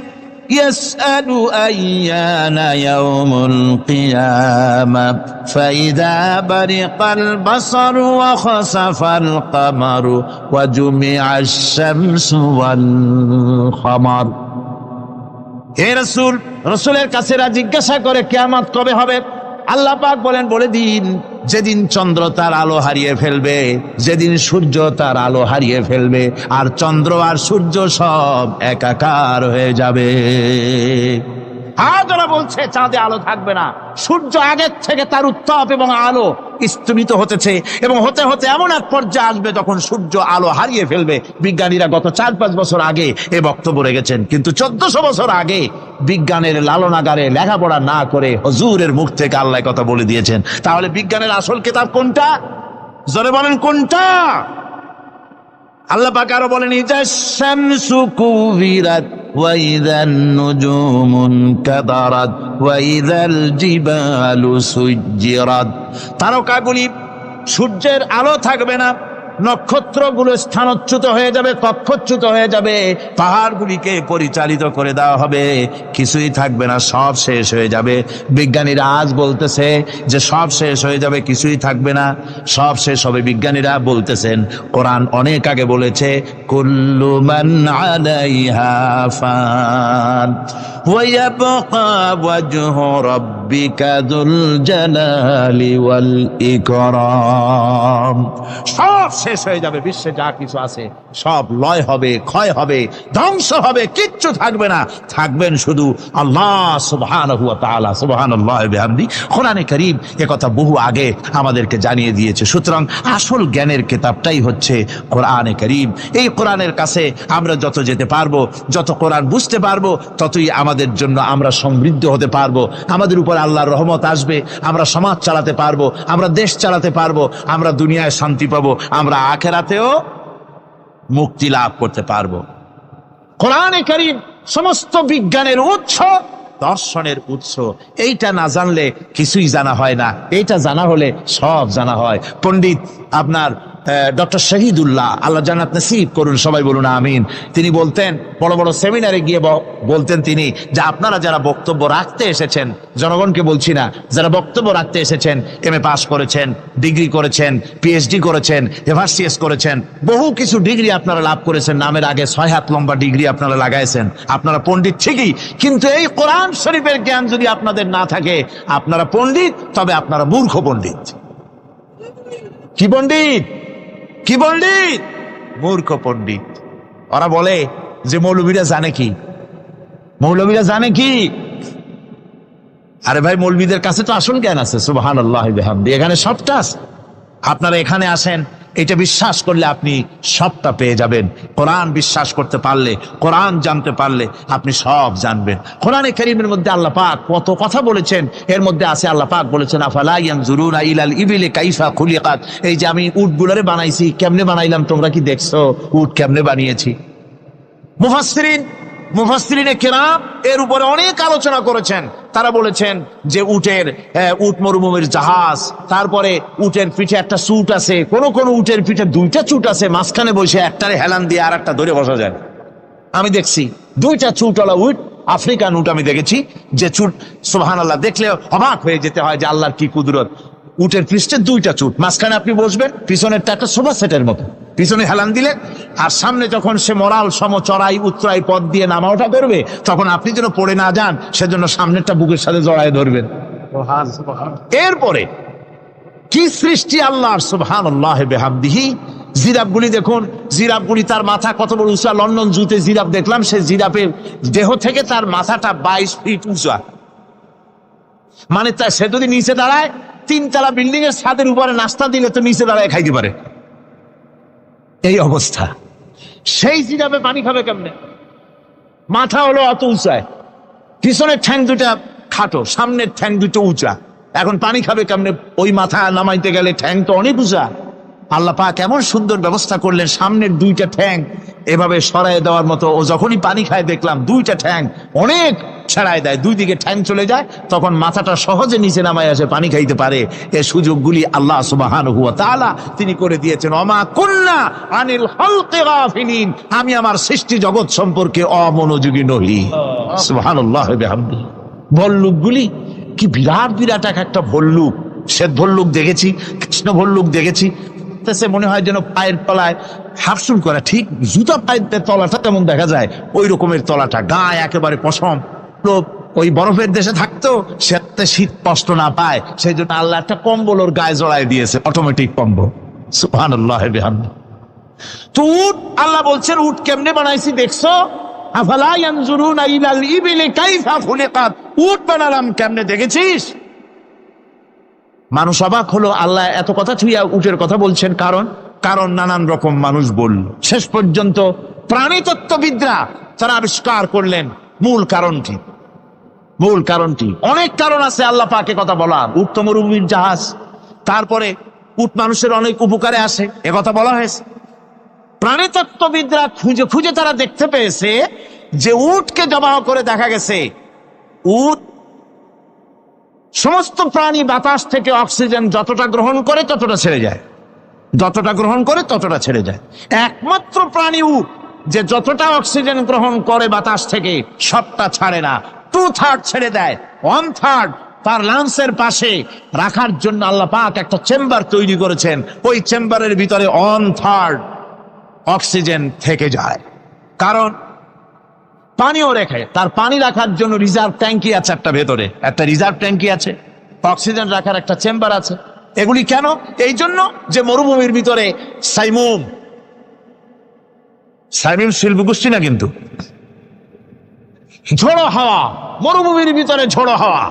ইয়াসআলু আইয়ানা ইয়াউমুল কিয়ামা ফাইযা বারিকাল বাসারু ওয়া খাসাফাল কামারু ওয়া জুমিআশ শামসু ওয়াল কামার। হে রাসূল, রাসূলের কাছে জিজ্ঞাসা করে কিয়ামত কবে হবে? আল্লাহ পাক বলেন, বলে দিন যেদিন চন্দ্র তার আলো হারিয়ে ফেলবে, যেদিন সূর্য তার আলো হারিয়ে ফেলবে, আর চন্দ্র আর সূর্য সব একাকার হয়ে যাবে। ওরা বলছে চাঁদে আলো থাকবে না, সূর্য আগের থেকে তার উত্তাপ এবং আলো স্তমিত হতেছে, এবং হতে হতে এমন এক পর্যায়ে আসবে যখন সূর্য আলো হারিয়ে ফেলবে। বিজ্ঞানীরা গত 4-5 বছর আগে এ বক্তব্য রেখেছেন, কিন্তু 1400 বছর আগে বিজ্ঞানের লালনাগারে লেখাপড়া না করে হুজুরের মুখ থেকে আল্লাহ কথা বলে দিয়েছেন। তাহলে বিজ্ঞানের আসল কিতাব কোনটা? জোরে বলেন কোনটা? আল্লাহ পাক আরো বলেন, ইজা শামসু কুবিরাত ওয়া ইযান নুজুমুন কাদারাত ওয়া ইযাল জিবালু সুজ্জিরাত। তারকাগুলি, সূর্যের আলো থাকবে না, নক্ষত্রগুলো স্থানচ্যুত হয়ে যাবে, কক্ষচ্যুত হয়ে যাবে, পাহাড়গুলিকে পরিচালিত করে দেওয়া হবে, কিছুই থাকবে না, সব শেষ হয়ে যাবে। বিজ্ঞানীরা আজ বলতেছে যে সব শেষ হয়ে যাবে, কিছুই থাকবে না, সব শেষ হবে। বিজ্ঞানীরা বলতেছেন, কোরআন অনেক আগে বলেছে, কুল্লু মান আলাইহা ফান ওয়া ইয়াবকা ওয়াজহু রাব্বিকা যুল জালালি ওয়াল ইকরাম। সব শেষ হয়ে যাবে, বিশ্বে যা কিছু আছে সব লয় হবে, ক্ষয় হবে, ধ্বংস হবে, কিচ্ছু থাকবে না, থাকবেন শুধু আল্লাহ সুবহানাহু ওয়া তাআলা। সুবহানাল্লাহ ওয়া বিহামদি। কোরআনে কারীম একথা বহু আগে আমাদেরকে জানিয়ে দিয়েছে। সুতরাং আসল জ্ঞানের কিতাবটাই হচ্ছে কোরআনে কারীম। এই কোরআনের কাছে আমরা যত যেতে পারবো, যত কোরআন বুঝতে পারবো, ততই আমাদের জন্য আমরা সমৃদ্ধ হতে পারবো, আমাদের উপর আল্লাহর রহমত আসবে, আমরা সমাজ চালাতে পারবো, আমরা দেশ চালাতে পারবো, আমরা দুনিয়ায় শান্তি পাবো, আমরা আখিরাতেও মুক্তি লাভ করতে পারবো। কোরআনে কারীম সমস্ত বিজ্ঞানের উৎস, দর্শনের উৎস। এইটা না জানলে কিছুই জানা হয় না, এইটা জানা হলে সব জানা হয়। পণ্ডিত আপনার ডক্টর শহীদুল্লাহ, আল্লাহ জান্নাত নসিব করুন, সবাই বলুন আমিন। তিনি বলতেন, বড় বড় সেমিনারে গিয়ে বলতেন তিনি, যে আপনারা যারা বক্তব্য রাখতে এসেছেন, জনগণকে বলছি না, যারা বক্তব্য রাখতে এসেছেন, MA পাস করেছেন, ডিগ্রি করেছেন, PhD করেছেন, FRCS করেছেন, বহু কিছু ডিগ্রি আপনারা লাভ করেছেন, নামের আগে 6 হাত লম্বা ডিগ্রি আপনারা লাগাইছেন, আপনারা পণ্ডিত ঠিকই, কিন্তু এই কোরআন শরীফের জ্ঞান যদি আপনাদের না থাকে, আপনারা পণ্ডিত, তবে আপনারা মূর্খ পণ্ডিত। কি পণ্ডিত? কি পণ্ডিত? মূর্খ পণ্ডিত। ওরা বলে যে মৌলবীরা জানে কি, মৌলবীরা জানে কি? আরে ভাই, মৌলবীদের কাছে তো আসল জ্ঞান আছে, সুবহানাল্লাহ বিহামদি, এখানে সবটা আছে। আপনারা এখানে আসেন, এটা বিশ্বাস করলে আপনি সবটা পেয়ে যাবেন। কোরআন বিশ্বাস করতে পারলে, কোরআন জানতে পারলে আপনি সব জানবেন। কোরআনে কারীমের মধ্যে আল্লাহ পাক কত কথা বলেছেন, এর মধ্যে আছে আল্লাহ পাক বলেছেন, আফালা ইয়ানজুরুনা ইলাল ইবিলি কাইফা খুলিকাত। এই যে আমি উটগুলোরে বানাইছি, কেমনে বানাইলাম তোমরা কি দেখছো? উট কেমনে বানিয়েছি? মুফাসসিরিনে কেরাম এর উপরে অনেক আলোচনা করেছেন। তারা বলেছেন যে উট মরুভূমির জাহাজ, তারপরে উটের পিঠে একটা চুট আছে, কোন কোন উটের পিঠে 2টা চুট আছে, মাঝখানে বসে একটারে হেলান দিয়ে আর একটা ধরে বসা যায়। আমি দেখছি 2টা চুটওয়ালা উট, আফ্রিকান উট আমি দেখেছি, যে চুট সুবহানাল্লাহ, দেখলে অবাক হয়ে যেতে হয় যে আল্লাহর কি কুদরত। উটের পৃষ্ঠে 2টা চুট, মাঝখানে আপনি বসবেন, পিছনেরটা একটা সোফা সেটের মতো, পিছনে হেলান দিলে, আর সামনে যখন সে মরাল সম চড়াই উত্তরাই পথ দিয়ে নামা ওঠা করবে, তখন আপনি যেন পড়ে না যান সেজন্য সামনেরটা বুকের সাথে জড়ায় ধরবেন। এরপরে কি সৃষ্টি আল্লাহর, সুবহানাল্লাহ বিহামদিহি। জিরাফগুলি দেখুন, জিরাফগুলি তার মাথা কত বড় উঁচা। লন্ডন জুতে জিরাফ দেখলাম, সে জিরাফের দেহ থেকে তার মাথাটা 22 ফিট উঁচা। মানে সে যদি নিচে দাঁড়ায়, 3 তলা বিল্ডিং এর ছাদের উপরে নাস্তা দিলে তো নিচে দাঁড়ায় খাইতে পারে, এই অবস্থা। সেই জিরাফে পানি খাবে কেমনে? মাথা হলো অত উঁচায়, পিছনের ঠ্যাং 2টা খাটো, সামনের ঠ্যাং 2টো উঁচা, এখন পানি খাবে কেমনে? ওই মাথা নামাইতে গেলে ঠ্যাং তো অনেক উঁচা। আল্লাহ পাক এমন সুন্দর ব্যবস্থা করলেন, সামনের 2টা ঠ্যাং এভাবে সরায় দেওয়ার মতো। ও যখনই পানি খায় দেখলাম 2টা ঠ্যাং অনেক ছাড়ায় দেয়, 2 দিকে ঠ্যাং চলে যায়, তখন মাথাটা সহজে নিচে নামায় আসে, পানি খাইতে পারে। এই সুযোগগুলি আল্লাহ সুবহানাহু ওয়া তাআলা তিনি করে দিয়েছেন। ওমা কুন্না আনিল খালকি গাফিলিন, আমি আমার সৃষ্টি জগৎ সম্পর্কে অমনোযোগী নহি। সুবহানাল্লাহ বিহামদিহি। ভল্লুকগুলি কি বিরাট বিরাট একটা ভল্লুক, শ্বেত ভল্লুক দেখেছি, কৃষ্ণ ভল্লুক দেখেছি, মনে হয় যেন পায়ের তলায় হাফসুল করা, ঠিক জুতা পায়ের তলাটা তেমন দেখা যায়, ওই রকমের তলাটা, গায়ে একেবারে পশম। ওই বরফের দেশে থাকতো, সে শীত কষ্ট না পায়, সেই জন্য আল্লাহ একটা কম্বল ওর গায়ে জড়াই দিয়েছে, অটোমেটিক কম্বল। সুবহানাল্লাহ বিহামদিহি। তো উট, আল্লাহ বলছেন উট কেমনে বানাইছি দেখছো? আফালা ইয়ানজুরুনা ইলাল ইবিলি কাইফা খুলিকাত, উট বানালাম কেমনে দেখেছিস? মানুষ অবাক হলো, আল্লাহ এত কথা ছুঁয়া উটের কথা বলছেন, কারণ নানান রকম মানুষ বলল। শেষ পর্যন্ত প্রাণীতত্ত্ববিদরা তারা আবিষ্কার করলেন মূল কারণটি। অনেক কারণ আছে আল্লাহ পাকে কথা বলার। উট তো মরুভূমির জাহাজ, তারপরে উট মানুষের অনেক উপকারে আসে, এ কথা বলা হয়েছে। প্রাণীতত্ত্ববিদরা খুঁজে খুঁজে তারা দেখতে পেয়েছে যে উটকে জবাহ করে দেখা গেছে, উট সমস্ত প্রাণী বাতাস থেকে অক্সিজেন যতটা গ্রহণ করে ততটা ছেড়ে যায়, যতটা গ্রহণ করে ততটা ছেড়ে যায়। একমাত্র প্রাণী উট যে যতটা অক্সিজেন গ্রহণ করে বাতাস থেকে সবটা ছাড়ে না, 2/3 ছেড়ে দেয়, 1/3 তার লাংসের পাশে রাখার জন্য আল্লাহ পাক একটা চেম্বার তৈরি করেছেন। ওই চেম্বারের ভিতরে 1/3 অক্সিজেন থেকে যায়, কারণ পানিও রেখে, তার পানি রাখার জন্য রিজার্ভ ট্যাঙ্কি আছে, ভেতরে একটা রিজার্ভ ট্যাঙ্কি আছে, অক্সিজেন রাখার একটা চেম্বার আছে। এগুলি কেন? এই জন্য যে মরুভূমির ভিতরে সাইমুম শিল্প গোষ্ঠী না, কিন্তু ঝোড়ো হাওয়া, মরুভূমির ভিতরে ঝোড়ো হাওয়া,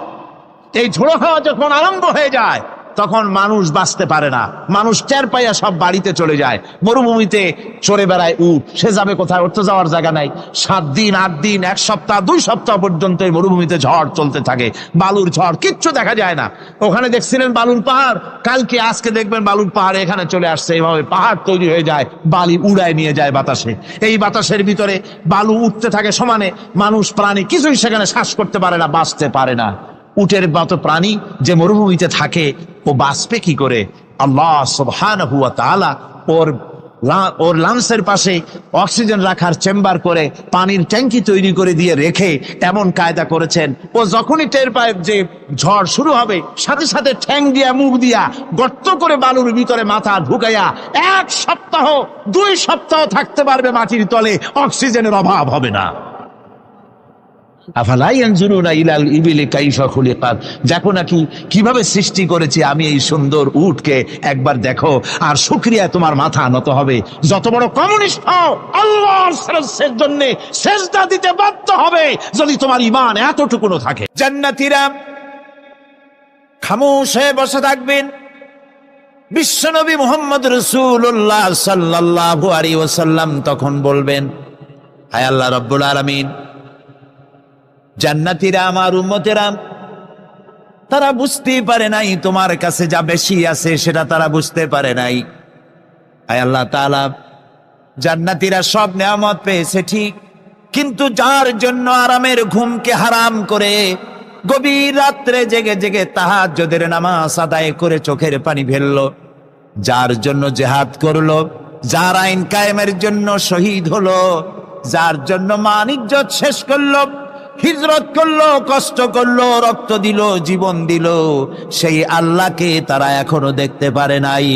এই ঝোড়ো হাওয়া যখন আরম্ভ হয়ে যায়, তখন মানুষ বাঁচতে পারে না, মানুষ টের পাইয়া সব বাড়িতে চলে যায়। মরুভূমিতে চড়ে বেড়ায় উট, সে যাবে কোথায়? ওর তো যাওয়ার জায়গা নাই। 7 দিন 8 দিন 1 সপ্তাহ 2 সপ্তাহ পর্যন্ত এই মরুভূমিতে ঝড় চলতে থাকে, বালুর ঝড়, কিচ্ছু দেখা যায় না। ওখানে দেখছিলেন বালুর পাহাড়, কালকে আজকে দেখবেন বালুর পাহাড় এখানে চলে আসছে। এইভাবে পাহাড় তৈরি হয়ে যায়, বালি উড়ায় নিয়ে যায় বাতাসে। এই বাতাসের ভিতরে বালু উঠতে থাকে সমানে, মানুষ প্রাণী কিছুই সেখানে শ্বাস করতে পারে না, বাঁচতে পারে না। উটের মতো প্রাণী যে মরুভূমিতে থাকে, ও বাঁচবে কি করে? আল্লাহ সুবহানাহু ওয়া তাআলা ওর লাংসের পাশে অক্সিজেন রাখার চেম্বার করে পানির ট্যাঙ্কি তৈরি করে দিয়ে রেখে এমন কায়দা করেছেন, ও যখনই টের পায় যে ঝড় শুরু হবে, সাথে সাথে ঠ্যাং দিয়া মুখ দিয়া গর্ত করে বালুর ভিতরে মাথা ঢুকাইয়া 1 সপ্তাহ 2 সপ্তাহ থাকতে পারবে মাটির তলে, অক্সিজেনের অভাব হবে না। আফালা ইয়ানজুরুনা ইলাল ইবিলি কাইফা খুলিকাত, দেখো নাকি কিভাবে সৃষ্টি করেছি আমি এই সুন্দর উটকে, একবার দেখো। আর শুকরিয়া তোমার মাথা নত হবে। যত বড় কমিউনিস্ট হও, আল্লাহর শ্রেষ্ঠের জন্য সেজদা দিতে বাধ্য হবে যদি তোমার ঈমান এতটুকুনো থাকে। জান্নাতীরা খামোশ হয়ে বসে থাকবেন। বিশ্বনবী মুহাম্মদ রাসূলুল্লাহ সাল্লাল্লাহু আলাইহি ওয়াসাল্লাম তখন বলবেন, হায় আল্লাহ রাব্বুল আলামিন, জান্নাতীরা আমার উম্মতেরা, তারা বুঝতেই পারে নাই তোমার কাছে যা বেশি আছে সেটা তারা বুঝতে পারে নাই। আয় আল্লাহ তাআলা, জান্নাতীরা সব নেয়ামত পেয়েছে ঠিক, কিন্তু যার জন্য আরামের ঘুমকে হারাম করে গভীর রাত্রে জেগে জেগে তাহাজ্জুদের নামাজ আদায় করে চোখের পানি ফেললো, যার জন্য জিহাদ করলো, যার আইন কায়েমের জন্য শহীদ হলো, যার জন্য মান ইজ্জত শেষ করলো, হিজরত করলো, কষ্ট করলো, রক্ত দিল, জীবন দিল, সেই আল্লাহকে তারা এখনো দেখতে পারে নাই।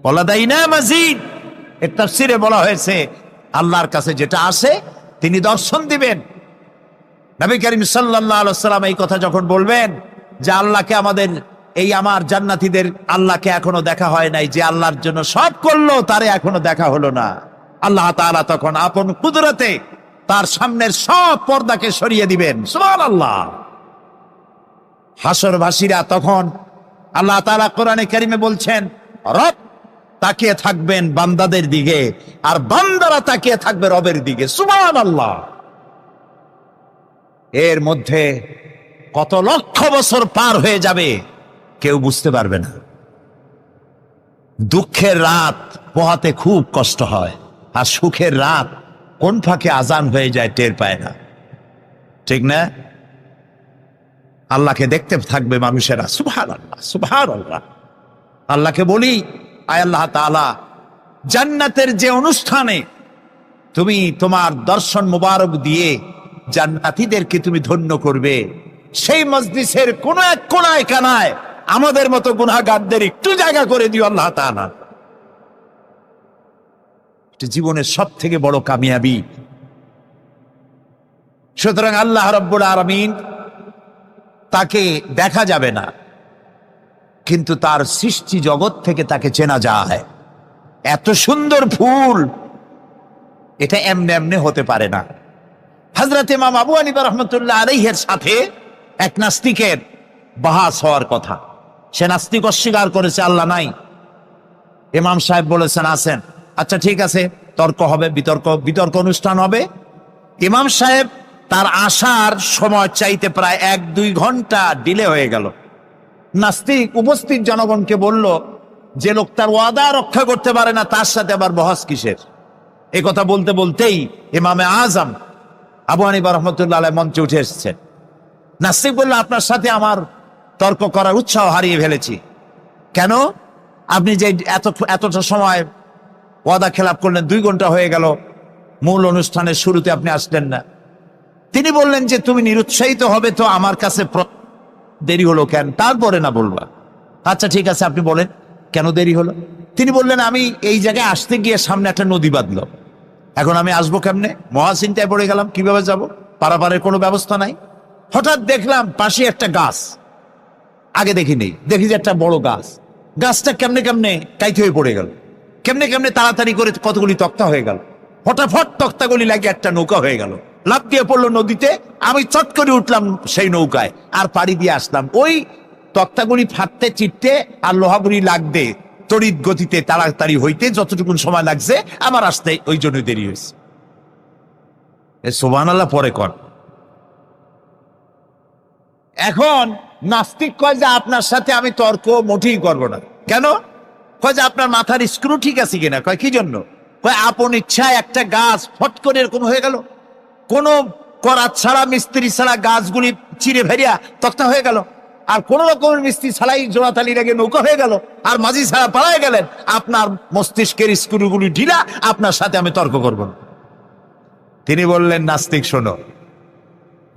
ওয়ালাদাইনা মাজিদ এর তাফসীরে বলা হয়েছে, আল্লাহর কাছে যেটা আসে তিনি দর্শন দিবেন। নবী করিম সাল্লাল্লাহু আলাইহি ওয়াসাল্লাম এই কথা যখন বলবেন যে আল্লাহকে আমাদের এই আমার জান্নাতীদের আল্লাহকে এখনো দেখা হয় নাই, যে আল্লাহর জন্য সব করলো তারে এখনো দেখা হলো না, আল্লাহ তাআলা তখন আপন কুদরতে তার সামনের সব পর্দাকে সরিয়ে দিবেন। সুবহানাল্লাহ। হাসরবাসীরা তখন আল্লাহ তাআলা কোরআনে কারিমে বলছেন, রব তাকিয়ে থাকবেন বান্দাদের দিকে, আর বান্দারা তাকিয়ে থাকবে রবের দিকে। সুবহানাল্লাহ। এর মধ্যে কত লক্ষ বছর পার হয়ে যাবে কেউ বুঝতে পারবে না। দুঃখের রাত পোহাতে খুব কষ্ট হয়, আর সুখের রাত কোন ফাঁকে আজান হয়ে যায় টের পায় না, ঠিক না? আল্লাহকে দেখতে থাকবে মানুষেরা। সুবহানাল্লাহ, সুবহানাল্লাহ। আল্লাহকে বলি, আয় আল্লাহ তাআলা, জান্নাতের যে অনুষ্ঠানে তুমি তোমার দর্শন মুবারক দিয়ে জান্নাতীদেরকে তুমি ধন্য করবে, সেই মজলিসের কোন এক কোনায় কানায় আমাদের মতো গুনাহগারদের একটু জায়গা করে দিও আল্লাহ তাআলা। জীবনের সব থেকে বড় কামিয়াবি। সুতরাং আল্লাহ রাব্বুল আলামিন, তাকে দেখা যাবে না, কিন্তু তার সৃষ্টি জগৎ থেকে তাকে চেনা যায়। এত সুন্দর ফুল, এটা এমনি এমনি হতে পারে না। হযরত ইমাম আবু হানিফা রাহমাতুল্লাহ আলাইহির সাথে এক নাস্তিকের বাহাস হওয়ার কথা। সে নাস্তিক অস্বীকার করেছে আল্লাহ নাই। ইমাম সাহেব বলেছেন আছেন। আচ্ছা ঠিক আছে, তর্ক হবে, বিতর্ক অনুষ্ঠান হবে। ইমাম সাহেব তার আসার সময় চাইতে প্রায় 1-2 ঘন্টা ডিলে হয়ে গেল। নাস্তিক উপস্থিত জনগণকে বলল, যে লোক তার ওয়াদা রক্ষা করতে পারে না তার সাথে আবার বহস কিসের? এ কথা বলতে বলতেই ইমামে আজম আবু হানিফা রাহমাতুল্লাহ আলাইহি মঞ্চে উঠে এসেছেন। নাস্তিক বলল, আপনার সাথে আমার তর্ক করার উৎসাহ হারিয়ে ফেলেছি। কেন? আপনি যে এতটা সময় ওয়াদা খেলাপ করলেন, 2 ঘন্টা হয়ে গেল, মূল অনুষ্ঠানের শুরুতে আপনি আসলেন না। তিনি বললেন যে তুমি নিরুৎসাহিত হবে তো আমার কাছে দেরি হলো কেন? তারপরে না বলবা। আচ্ছা ঠিক আছে, আপনি বলেন কেন দেরি হলো? তিনি বললেন, আমি এই জায়গায় আসতে গিয়ে সামনে একটা নদী বাঁধলো, এখন আমি আসবো কেমনে? মহাচিন্তায় পড়ে গেলাম, কিভাবে যাব? পারাপারের কোনো ব্যবস্থা নাই। হঠাৎ দেখলাম পাশে একটা গাছ, আগে দেখিনি, দেখি যে একটা বড় গাছ। গাছটা কেমনে কেমনে কাইতে হয়ে পড়ে গেল, কেমনে কেমনে তাড়াতাড়ি করে কতগুলি তক্তা হয়ে গেল, ফটাফট তক্তাগুলি লাগে একটা নৌকা হয়ে গেল, লাফ দিয়ে পড়লো নদীতে। আমি চট করে উঠলাম সেই নৌকায় আর পাড়ি দিয়ে আসলাম। ওই তক্তাগুলি ফাটতে চিটতে আর লোহাগুলি লাগতে তড়িৎ গতিতে তাড়াতাড়ি হইতে যতটুকু সময় লাগছে আমার আসতে ওই জন্য দেরি হয়েছে। সুবহানাল্লাহ পরে কর। এখন নাস্তিক কয় যে আপনার সাথে আমি তর্ক মোটেই করবো না। কেন? কয় যে আপনার মাথার স্ক্রু ঠিক আছে কিনা। কয় কি জন্য? কয় আপন ইচ্ছায় একটা গাছ ফট করে এরকম হয়ে গেল, কোন করাত ছাড়া মিস্ত্রি ছাড়া গাছগুলি চিরে ভেরিয়া তক্তা হয়ে গেল, আর কোন রকমের মিস্ত্রি ছাড়াই জোড়াতালি লেগে নৌকা হয়ে গেল, আর মাঝি ছাড়া পালায় গেলেন। আপনার মস্তিষ্কের স্ক্রুগুলি ঢিলা, আপনার সাথে আমি তর্ক করব না। তিনি বললেন, নাস্তিক শোনো,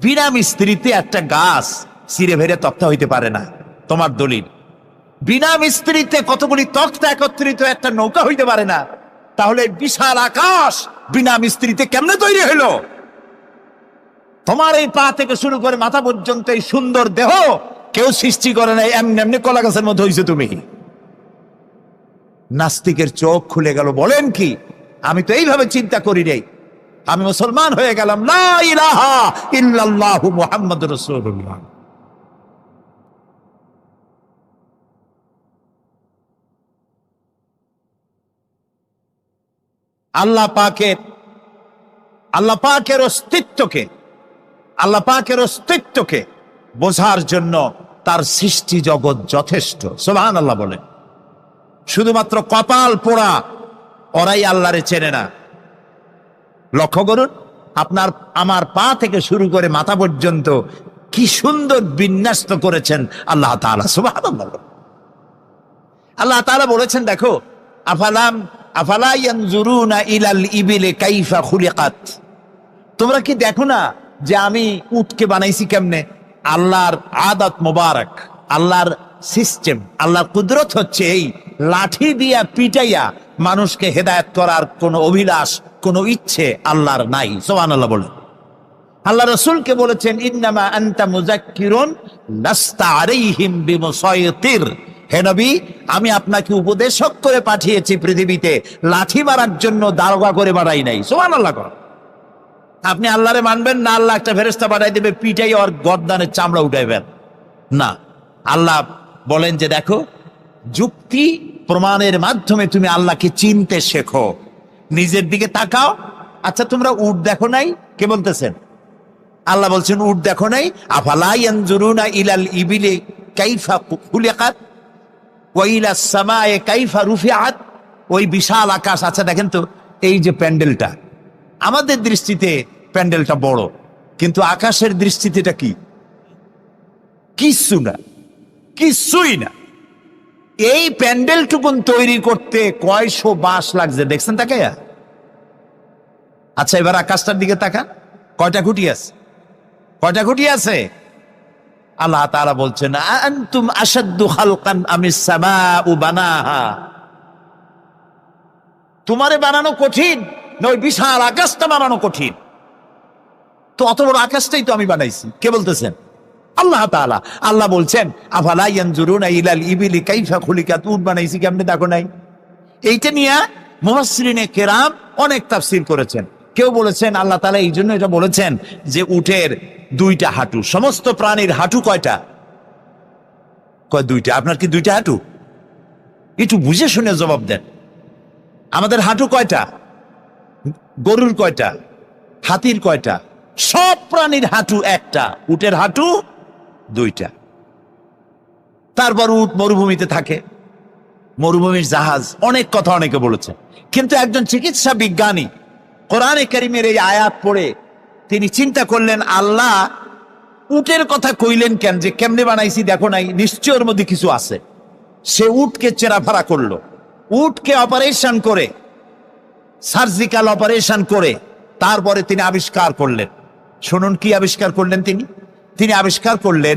বিনা মিস্ত্রিতে একটা গাছ চিরে ভেরে তক্তা হইতে পারে না। তোমার দলিল। বিনা মিস্ত্রিতে কতগুলি তক্তা একত্রিত একটা নৌকা হইতে পারে না, তাহলে বিশাল আকাশ বিনা মিস্ত্রিতে কেমনে তৈরি হইল? তোমার এই পা থেকে শুরু করে মাথা পর্যন্ত এই সুন্দর দেহ কেউ সৃষ্টি করে নাই, এমনি এমনি কলা গাছের মধ্যে হইছে তুমি। নাস্তিকের চোখ খুলে গেল। বলেন কি? আমি তো এইভাবে চিন্তা করি রে, আমি মুসলমান হয়ে গেলাম। লা ইলাহা ইল্লাল্লাহু মুহাম্মাদুর রাসূলুল্লাহ। আল্লাহ পাকের অস্তিত্বকে বোঝার জন্য তার সৃষ্টি জগৎ যথেষ্ট। সুবহানাল্লাহ বলেন। শুধুমাত্র কপাল পোড়া ওরাই আল্লাহরে চেনে না। লক্ষ্য করুন, আপনার আমার পা থেকে শুরু করে মাথা পর্যন্ত কি সুন্দর বিন্যস্ত করেছেন আল্লাহ তাআলা। সুবহানাল্লাহ। আল্লাহ তাআলা বলেছেন, দেখো, আফালা ইয়ানজুরুনা ইলাল ইবিলি কাইফা খুলিকাত। তোমরা কি দেখো না যে আমি উটকে বানাইছি কেমনে? আল্লাহর আদাত মোবারক, আল্লাহর সিস্টেম, আল্লাহর কুদরত হচ্ছে এই লাঠি দিয়া পিটাইয়া মানুষকে হেদায়েত করার কোন অভিলাষ, কোন ইচ্ছে আল্লাহর নাই। সুবহানাল্লাহ বলেন। আল্লাহ রাসূলকে বলেছেন, ইন্নামা আনতা মুযাক্কিরুন লাস্তা আলাইহিম বিমুসাইতির। হে নবী, আমি আপনাকে উপদেশক করে পাঠিয়েছি পৃথিবীতে, লাঠি মারার জন্য দারোগা করে বাড়াই নাই। সুবহানাল্লাহ। আপনি আল্লাহরে মানবেন না, আল্লাহ একটা ফেরেশতা পাঠাই দেবে পিটাই ওর গর্দানের চামড়া উঠাইবেন না। আল্লাহ বলেন যে দেখো, যুক্তি প্রমাণের মাধ্যমে তুমি আল্লাহকে চিনতে শেখো। নিজের দিকে তাকাও। আচ্ছা, তোমরা উট দেখো নাই? কে বলতেছেন? আল্লাহ বলছেন উট দেখো নাই? আফালা ইয়ানজুরুনা ইলাল ইবিলি কাইফা খুলিকাত ওয়া ইলাস সামায়ে কাইফা রুফিআত। ওই বিশাল আকাশ। আচ্ছা দেখেন তো, এই যে প্যান্ডেলটা, আমাদের দৃষ্টিতে প্যান্ডেলটা বড়, কিন্তু আকাশের দৃষ্টিতে এটা কি? কিছুই না। এই প্যান্ডেলটুকুন তৈরি করতে কয়শো বাঁশ লাগছে, দেখছেন তাকাইয়া? আচ্ছা, এবার আকাশটার দিকে তাকান, কয়টা খুঁটি আছে? আল্লাহ তাআলা বলছেন, আনতুম আশাদ্দু খালকান আমিস সামাউ বানাহা। তোমারে বানানো কঠিন না ওই বিশাল আকাশটা বানানো কঠিন? তো অত বড় আকাশটাই তো আমি বানাইছি। কে বলতেছেন? আল্লাহ তাআলা। আল্লাহ বলছেন, আফালা ইয়ানজুরুনা ইলাল ইবিলি কাইফা খুলিকাত। উট বানাইছি কেমনে দেখো নাই? এইটা নিয়ে মুফাসসিরিনে কেরাম অনেক তাফসীর করেছেন। কেউ বলেছেন আল্লাহ তাআলা এই জন্য এটা বলেছেন যে উটের দুইটা হাঁটু। সমস্ত প্রাণীর হাঁটু কয়টা? কয় দুইটা। আপনার কি দুইটা হাঁটু? একটু বুঝে শুনে জবাব দেন। আমাদের হাঁটু কয়টা? গরুর কয়টা? হাতির কয়টা? সব প্রাণীর হাঁটু একটা, উটের হাঁটু দুইটা। তারপর উট মরুভূমিতে থাকে, মরুভূমির জাহাজ, অনেক কথা অনেকে বলেছে। কিন্তু একজন চিকিৎসা বিজ্ঞানী কোরআনে কারীমের এই আয়াত পড়ে তিনি চিন্তা করলেন, আল্লাহ উটের কথা কইলেন কেন? যে কেমনে বানাইছি দেখো নাই, নিশ্চয় ওর মধ্যে কিছু আছে। সে উটকে চেরাফারা করলো, উটকে অপারেশন করে, সার্জিক্যাল অপারেশন করে তারপরে তিনি আবিষ্কার করলেন। শুনুন কি আবিষ্কার করলেন তিনি আবিষ্কার করলেন,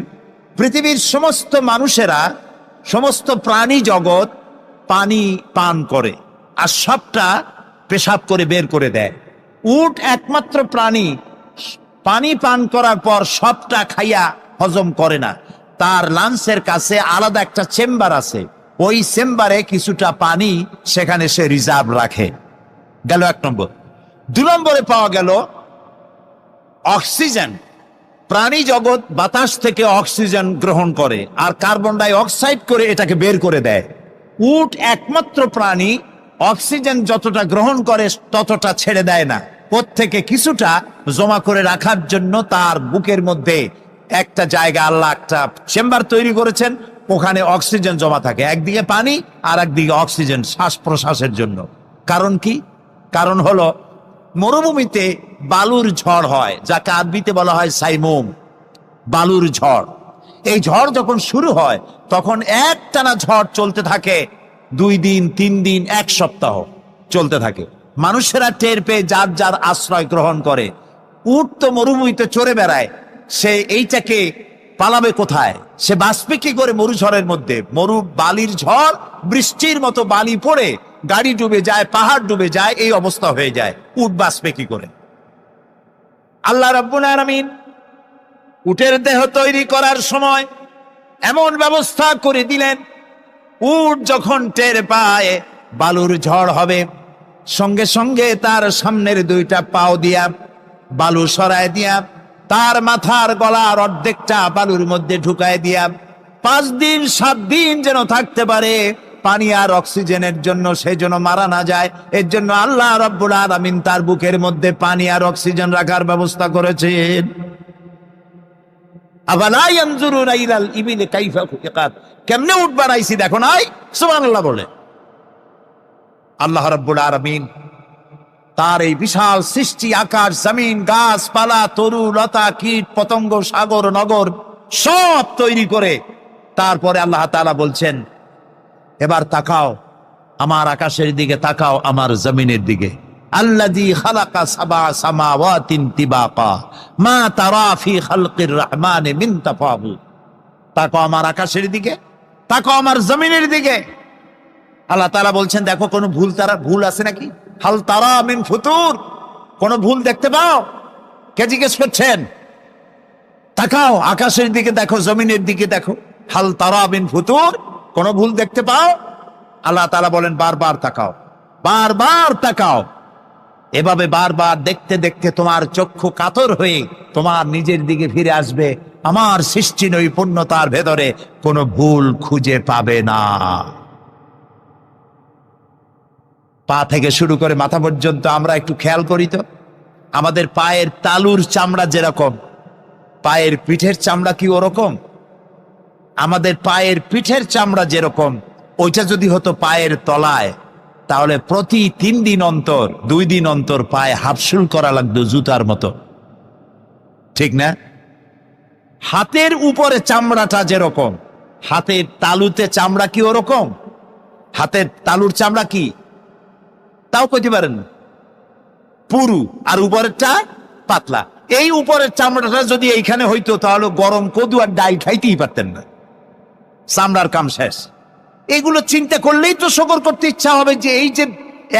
পৃথিবীর সমস্ত মানুষেরা, সমস্ত প্রাণী জগৎ পানি পান করে আর সবটা পেশাব করে বের করে দেয়। উট একমাত্র প্রাণী পানি পান করার পর সবটা খাইয়া হজম করে না। তার লাঞ্চের কাছে আলাদা একটা চেম্বার আছে, ওই চেম্বারে কিছুটা পানি সেখানে সে রিজার্ভ রাখে। গেল 1 নম্বর। 2 নম্বরে পাওয়া গেল অক্সিজেন। প্রাণী জগৎ বাতাস থেকে অক্সিজেন গ্রহণ করে আর কার্বন ডাই অক্সাইড করে এটাকে বের করে দেয়। উট একমাত্র প্রাণী অক্সিজেন যতটা গ্রহণ করে ততটা ছেড়ে দেয় না, প্রত্যেকে কিছুটা জমা করে রাখার জন্য তার বুকের মধ্যে একটা জায়গা আল্লাহ একটা চেম্বার তৈরি করেছেন, ওখানে অক্সিজেন জমা থাকে, একদিকে পানি আর একদিকে অক্সিজেন শ্বাস প্রশ্বাসের জন্য। কারণ কি? কারণ হলো মরুভূমিতে বালুর ঝড় হয়, যাকে আরবিতে বলা হয় সাইমুম, বালুর ঝড়। এই ঝড় যখন শুরু হয় তখন একটানা ঝড় চলতে থাকে 2 দিন 3 দিন 1 সপ্তাহ চলতে থাকে। মানুষেরা টের পেয়ে যার যার আশ্রয় গ্রহণ করে। উট তো মরুভূমিতে চড়ে বেড়ায়, সে এইটাকে পালাবে কোথায়? সে বাঁচবে কি করে মরুঝড়ের মধ্যে? বালির ঝড়, বৃষ্টির মতো বালি পড়ে গাড়ি ডুবে যায়, পাহাড় ডুবে যায়, এই অবস্থা হয়ে যায়। উট বাঁচবে কি করে? আল্লাহ রাব্বুল আলামিন উটের দেহ তৈরি করার সময় এমন ব্যবস্থা করে দিলেন, উট যখন টের পায় বালুর ঝড় হবে, সঙ্গে সঙ্গে তার সামনের 2টা পাও দিয়া বালু সরায় দিয়া তার মাথার গলার অর্ধেকটা বালুর মধ্যে ঢুকায় দিয়া 5 দিন 7 দিন যেন থাকতে পারে, পানি আর অক্সিজেনের জন্য, সে যেন মারা না যায়। এর জন্য আল্লাহ রাব্বুল আলামিন তার বুকের মধ্যে পানি আর অক্সিজেন রাখার ব্যবস্থা করেছেন। আফালা ইয়ানজুরুনা ইলাল ইবিলি কাইফা খুলিকাত, কেমনে উট বানাইছি দেখো নাই? সুবহানাল্লাহ বলে। আল্লাহ রাব্বুল আলামিন তার এই বিশাল সৃষ্টি, আকাশ জমিন, গাছপালা, তরু লতা, কীট পতঙ্গ, সাগর নগর সব তৈরি করে তারপরে আল্লাহ তাআলা বলছেন, এবার তাকাও আমার আকাশের দিকে, তাকাও আমার জমিনের দিকে। আল্লাযী খালাকা সাবআ সামাওয়াতিন তিবাকা মা তারা ফি খালকির রহমানি মিন তাফাউত। তাকাও আমার আকাশের দিকে, তাকাও আমার জমিনের দিকে। আল্লাহ তাআলা বলছেন, দেখো কোনো ভুল আছে নাকি? হাল তারা মিন ফুতুর, কোনো ভুল দেখতে পাও? কে জিজ্ঞেস করছেন? তাকাও আকাশের দিকে, দেখো জমিনের দিকে, দেখো হাল তারা মিন ফুতুর, কোনো ভুল দেখতে পাও? আল্লাহ তাআলা বলেন, বারবার তাকাও, বারবার তাকাও। এভাবে বারবার দেখতে দেখতে তোমার চক্ষু কাতর হয়ে তোমার নিজের দিকে ফিরে আসবে। আমার সৃষ্টি নৈপুণ্যতার ভেতরে কোনো ভুল খুঁজে পাবে না। পা থেকে শুরু করে মাথা পর্যন্ত আমরা একটু খেয়াল করি তো, আমাদের পায়ের তালুর চামড়া যেরকম, পায়ের পিঠের চামড়া কি ওরকম? আমাদের পায়ের পিঠের চামড়া যেরকম, ওইটা যদি হতো পায়ের তলায়, তাহলে প্রতি 3 দিন অন্তর 2 দিন অন্তর পায়ে হাফসুল করা লাগতো জুতার মতো, ঠিক না? হাতের উপরে চামড়াটা যেরকম, হাতের তালুতে চামড়া কি ওরকম? হাতের তালুর চামড়া কি তাও কইতে পারেন, পুরু, আর উপরেরটা পাতলা। এই উপরের চামড়াটা যদি এইখানে হইতো তাহলে গরম কদু আর ডাল খাইতেই পারতেন না, চামড়ার কাম শেষ। এগুলো চিন্তা করলেই তো শকর করতে ইচ্ছা হবে যে এই যে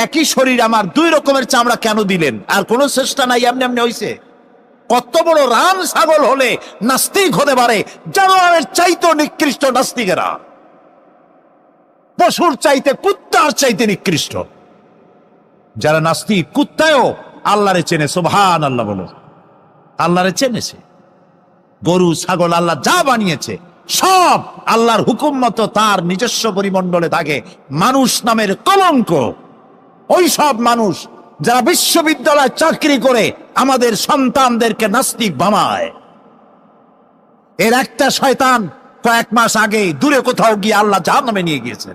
একই শরীর আমার 2 রকমের চামড়া কেন দিলেন? আর কোনো চেষ্টা নাই, এমনি এমনি হইছে। কত বড় রাম ছাগল হলে নাস্তিক হতে পারে, জানোয়ারের চাইতে নিকৃষ্ট নাস্তিকেরা, পশুর চাইতে কুত্তার চাইতে নিকৃষ্ট যারা নাস্তিক। কুত্তায়ও আল্লাহরে চেনে, সুবহানাল্লাহ বলো, আল্লাহরে চেনেছে। গরু ছাগল আল্লাহ যা বানিয়েছে সব আল্লাহর হুকুম মতো তার নিজস্ব পরিমণ্ডলে থাকে। মানুষ নামের কলঙ্ক ওই সব মানুষ যারা বিশ্ববিদ্যালয়ে চাকরি করে আমাদের সন্তানদেরকে নাস্তিক বানায়। এর একটা শয়তান কয়েক মাস আগে দূরে কোথাও গিয়ে আল্লাহ জাহান্নামে নিয়ে গিয়েছে।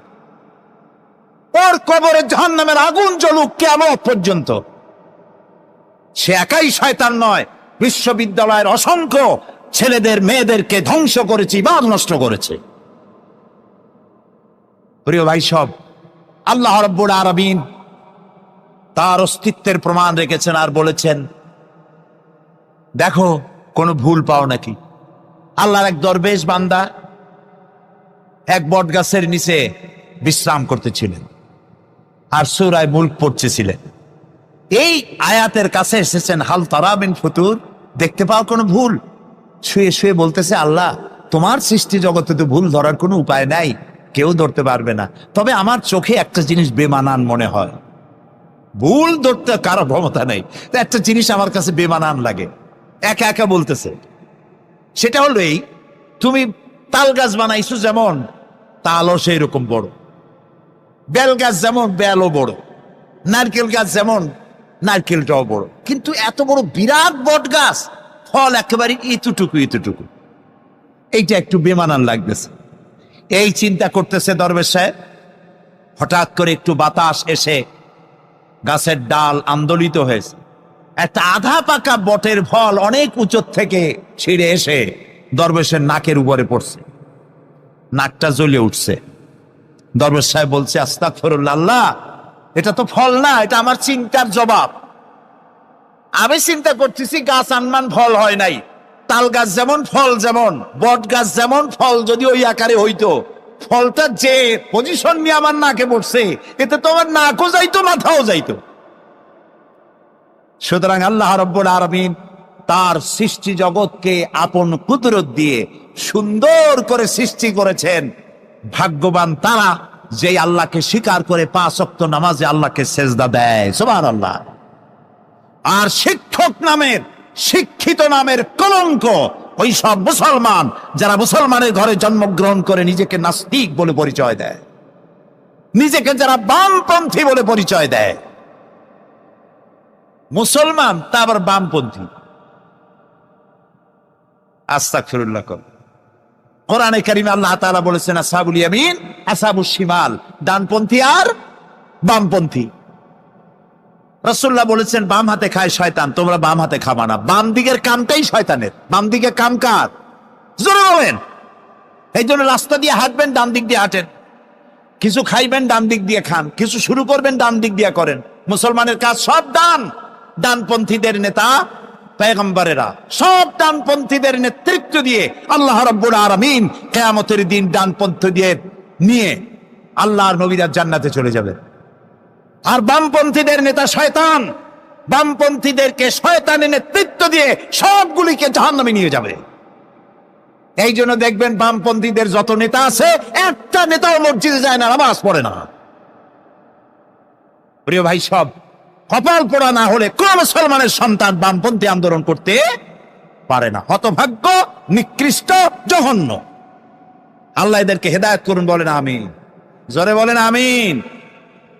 ওর কবরে জাহান্নামের আগুন জ্বলুক কিয়ামত পর্যন্ত। সে একাই শয়তান নয়, বিশ্ববিদ্যালয়ের অসংখ্য ছেলেদের মেয়েদেরকে ধ্বংস করেছে, ইবাদত নষ্ট করেছে। প্রিয় ভাই সব, আল্লাহ রাব্বুল আলামিন তার অস্তিত্বের প্রমাণ রেখেছেন আর বলেছেন, দেখো কোনো ভুল পাও নাকি? আল্লাহর এক দরবেশ বান্দা এক বট গাছের নিচে বিশ্রাম করতেছিলেন আর সূরা মুলক পড়তেছিলেন। এই আয়াতের কাছে এসেছেন, হাল তারা মিন ফুতুর, দেখতে পাও কোনো ভুল? শুয়ে শুয়ে বলতেছে, আল্লাহ তোমার সৃষ্টি জগতে তো ভুল ধরার কোনো উপায় নাই, কেউ ধরতে পারবে না, তবে আমার চোখে একটা জিনিস বেমানান মনে হয়। ভুল ধরতে কারো ক্ষমতা নেই, একটা জিনিস আমার কাছে বেমানান লাগে। একা একা বলতেছে, সেটা হলো এই, তুমি তাল গাছ বানাইছো যেমন তালও সেই রকম বড়, বেল গাছ যেমন বেলও বড়, নারকেল গাছ যেমন নারকেলটাও বড়, কিন্তু এত বড় বিরাট বট গাছ ফল একেবারে ইতুটুকু ইতুটুকু, এইটা একটু বেমানান লাগতেছে। এই চিন্তা করতেছে দরবেশ সাহেব, হঠাৎ করে একটু বাতাস এসে গাছের ডাল আন্দোলিত হয়েছে, একটা আধা পাকা বটের ফল অনেক উঁচু থেকে ছিঁড়ে এসে দরবেশের নাকের উপরে পড়ছে, নাকটা জ্বলে উঠছে। দরবেশ সাহেব বলছে, আস্তাগফিরুল্লাহ, আল্লাহ, এটা তো ফল না, এটা আমার চিন্তার জবাব। আমি চিন্তা করতেছি গাছ আনমান ফল হয় নাই, তাল গাছ যেমন ফল যেমন, বট গাছ যেমন ফল যদি ওই আকারে হইতো, ফলটা যে পজিশন নিয়ে আমার নাকে পড়ছে, এতে তো আমার নাকও যাইতো মাথাও যাইতো। সুতরাং আল্লাহ রাব্বুল আলামিন তার সৃষ্টি জগৎকে আপন কুদরত দিয়ে সুন্দর করে সৃষ্টি করেছেন। ভাগ্যবান তারা যে আল্লাহকে স্বীকার করে 5 ওয়াক্ত নামাজে আল্লাহকে সেজদা দেয়, সুবহানাল্লাহ। আর শিক্ষক নামের, শিক্ষিত নামের কলঙ্ক ওই সব মুসলমান যারা মুসলমানের ঘরে জন্মগ্রহণ করে নিজেকে নাস্তিক বলে পরিচয় দেয়, নিজেকে যারা বামপন্থী বলে পরিচয় দেয়। মুসলমান তা আবার বামপন্থী, আস্তাগফিরুল্লাহ। কোরআনে কারিমে আল্লাহ তাআলা বলেছেন আসহাবুল ইয়ামিন আসহাবুশ শিমাল, ডানপন্থী আর বামপন্থী। রাসূলুল্লাহ বলেছেন বাম হাতে খায় শয়তান, তোমরা বাম হাতে খাবা না। বাম দিকের কামটাই শয়তানের, বাম দিকের কাম কার? জোরে বলেন। এই জন্য রাস্তা দিয়ে হাঁটবেন, ডান দিক দিয়ে হাঁটেন, কিছু খাইবেন ডান দিক দিয়ে খান, কিছু শুরু করবেন ডান দিক দিয়ে করেন। মুসলমানের কাজ সব ডান, ডানপন্থীদের নেতা পয়গম্বরেরা সব ডানপন্থীদের নেতৃত্ব দিয়ে আল্লাহ রাব্বুল আলামিন কিয়ামতের দিন ডানপন্থীদের নিয়ে আল্লাহর নবীরা জান্নাতে চলে যাবে। আর বামপন্থীদের নেতা শয়তান, বামপন্থীদেরকে শয়তানের নেতৃত্ব দিয়ে সবগুলিকে জাহান্নামে নিয়ে যাবে। এই জন্য দেখবেন বামপন্থীদের যত নেতা আছে, একটা নেতাও মসজিদে যায় না, নামাজ পড়ে না। প্রিয় ভাই, সব কপাল পোড়া না হলে কোন মুসলমানের সন্তান বামপন্থী আন্দোলন করতে পারে না। হতভাগ্য, নিকৃষ্ট, জঘন্য। আল্লাহ এদেরকে হেদায়েত করুন, বলেন আমিন। জোরে বলেন আমিন।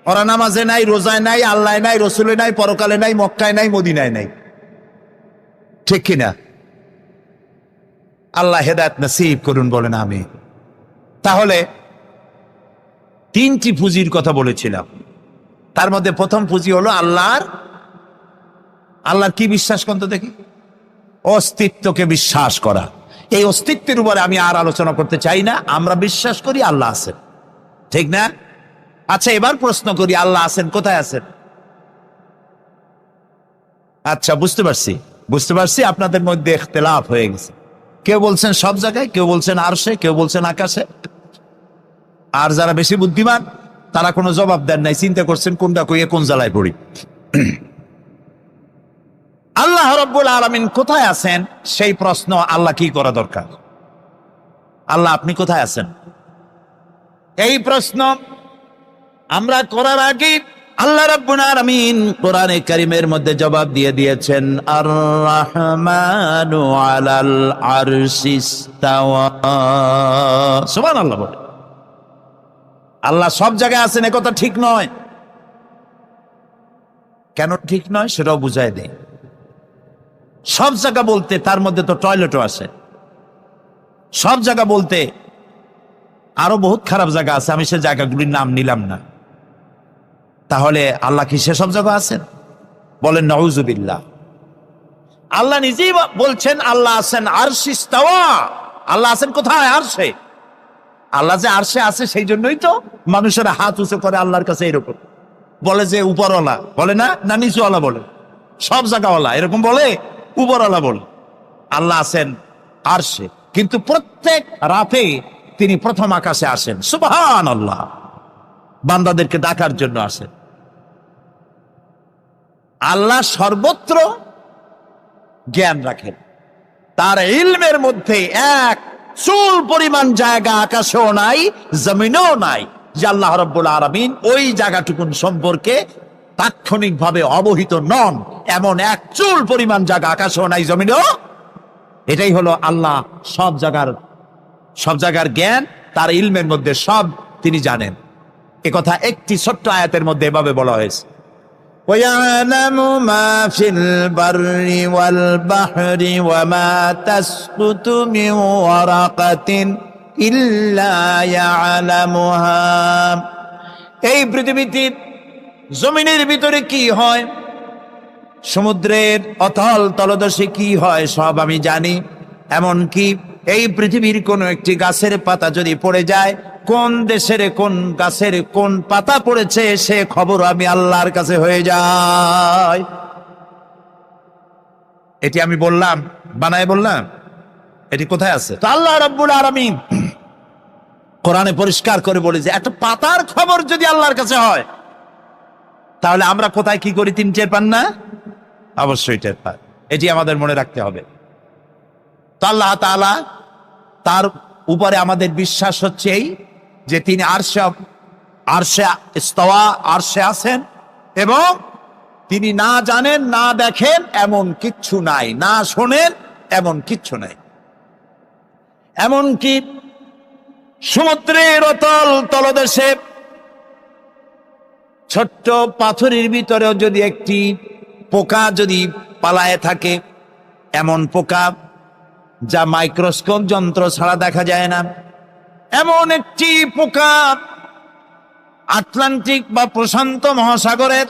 ওরা নামাজে নাই, রোজায় নাই, আল্লাহ নাই, রসুলে নাই, পরকালে নাই, মক্কায় নাই, মদিনায় নাই, ঠিক কিনা? আল্লাহ হেদায়েত নসিব করুন, বলেন আমিন। তাহলে 3টি পুঁজির কথা বলেছিলাম, তার মধ্যে প্রথম পুঁজি হলো আল্লাহর কি বিশ্বাস করতে দেখি? অস্তিত্বকে বিশ্বাস করা। এই অস্তিত্বের উপরে আমি আর আলোচনা করতে চাই না। আমরা বিশ্বাস করি আল্লাহ আছেন, ঠিক না? আচ্ছা, এবার প্রশ্ন করি, আল্লাহ আছেন, কোথায় আছেন? আচ্ছা, বুঝতে পারছি আপনাদের মধ্যে ইখতিলাফ হয়ে গেছে। কেউ বলছেন সব জায়গায়, কেউ বলছেন আরশে, কেউ বলছেন আকাশে। আর যারা বেশি বুদ্ধিমান তারা কোনো জবাব দেন নাই, চিন্তা করছেন কোনটা কইয়ে কোন জ্বালায় পড়ি। আল্লাহ রাব্বুল আলামিন কোথায় আছেন সেই প্রশ্ন আল্লাহ কি করা দরকার? আল্লাহ আপনি কোথায় আছেন, এই প্রশ্ন আমরা করার আগে আল্লাহ রাব্বুল আলামিন কোরআনে কারীমের মধ্যে জবাব দিয়ে দিয়েছেন, আর রাহমানু আলাল আরশিস তাওয়া। সুবহানাল্লাহ বলে। আল্লাহ সব জায়গায় আছেন এ কথা ঠিক নয়। কেন ঠিক নয় সেটাও বুঝায় দেয়। সব জায়গা বলতে তার মধ্যে তো টয়লেটও আছে। সব জায়গা বলতে আরো বহুত খারাপ জায়গা আছে, আমি সে জায়গাগুলির নাম নিলাম না। তাহলে আল্লাহ কি সেসব জায়গা আছেন? বলেন নাউজুবিল্লাহ। আল্লাহ নিজেই বলছেন আল্লাহ আছেন আরশিস তাওয়া। আল্লাহ আছেন কোথায়? আরশে। আল্লাহ যে আরশে আছে সেই জন্যই তো মানুষেরা হাত উঁচু করে আল্লাহর কাছে, এরকম বলে যে উপরওয়ালা, বলে না, না নিচুওয়ালা বলে, সব জায়গাওয়ালা এরকম বলে, উপরওয়ালা বলে। আল্লাহ আছেন আরশে, কিন্তু প্রত্যেক রাতে তিনি প্রথম আকাশে আসেন। সুবহানাল্লাহ। বান্দাদেরকে ডাকার জন্য আসেন। আল্লাহ সর্বত্র জ্ঞান রাখেন। তার ইলমের মধ্যে এক চুল পরিমাণ জায়গা আকাশেও নাই, জমিনেও নাই যে আল্লাহ রাব্বুল আলামিন ওই জায়গাটুকুন সম্পর্কে তাৎক্ষণিকভাবে অবহিত নন। এমন এক চুল পরিমাণ জায়গা আকাশেও নাই, জমিনেও এটাই হলো আল্লাহ সব জায়গার জ্ঞান, তার ইলমের মধ্যে সব তিনি জানেন। এ কথা একটি ছোট্ট আয়াতের মধ্যে এভাবে বলা হয়েছে, وَيَعْلَمُ مَا فِي الْبَرِّ وَالْبَحْرِ وَمَا تَسْقُطُ مِنْ وَرَقَةٍ إِلَّا يَعْلَمُهَا। এই পৃথিবীতে জমিনের ভিতরে কি হয়, সমুদ্রের অতল তলদেশে কি হয়, সব আমি জানি। এমনকি এই পৃথিবীর কোন একটি গাছের পাতা যদি পড়ে যায়, কোন দেশের কোন গাছের কোন পাতা পড়েছে সে খবর আমি আল্লাহর কাছে হয়ে যায়। এটি আমি বললাম, বানায় বললাম, এটি কোথায় আছে? তো আল্লাহ রাব্বুল আলামিন কোরআনে পরিষ্কার করে বলে যে একটা পাতার খবর যদি আল্লাহর কাছে হয়, তাহলে আমরা কোথায় কি করি তিনি টের পান না? অবশ্যই টের পান। এটি আমাদের মনে রাখতে হবে। তো আল্লাহ তাআলা, তার উপরে আমাদের বিশ্বাস হচ্ছে এই যে তিনি আরশে ইস্তাওয়া, আরশে আছেন, এবং তিনি না জানেন না দেখেন এমন কিচ্ছু নাই, না শোনেন এমন কিচ্ছু নাই। এমনকি সমুদ্রের অতল তলদেশে ছোট্ট পাথরের ভিতরেও যদি একটি পোকা যদি পালায়ে থাকে, এমন পোকা যা মাইক্রোস্কোপ যন্ত্র ছাড়া দেখা যায় না, এমন একটি পোকা আটলান্টিক বা প্রশান্ত মহাসাগরের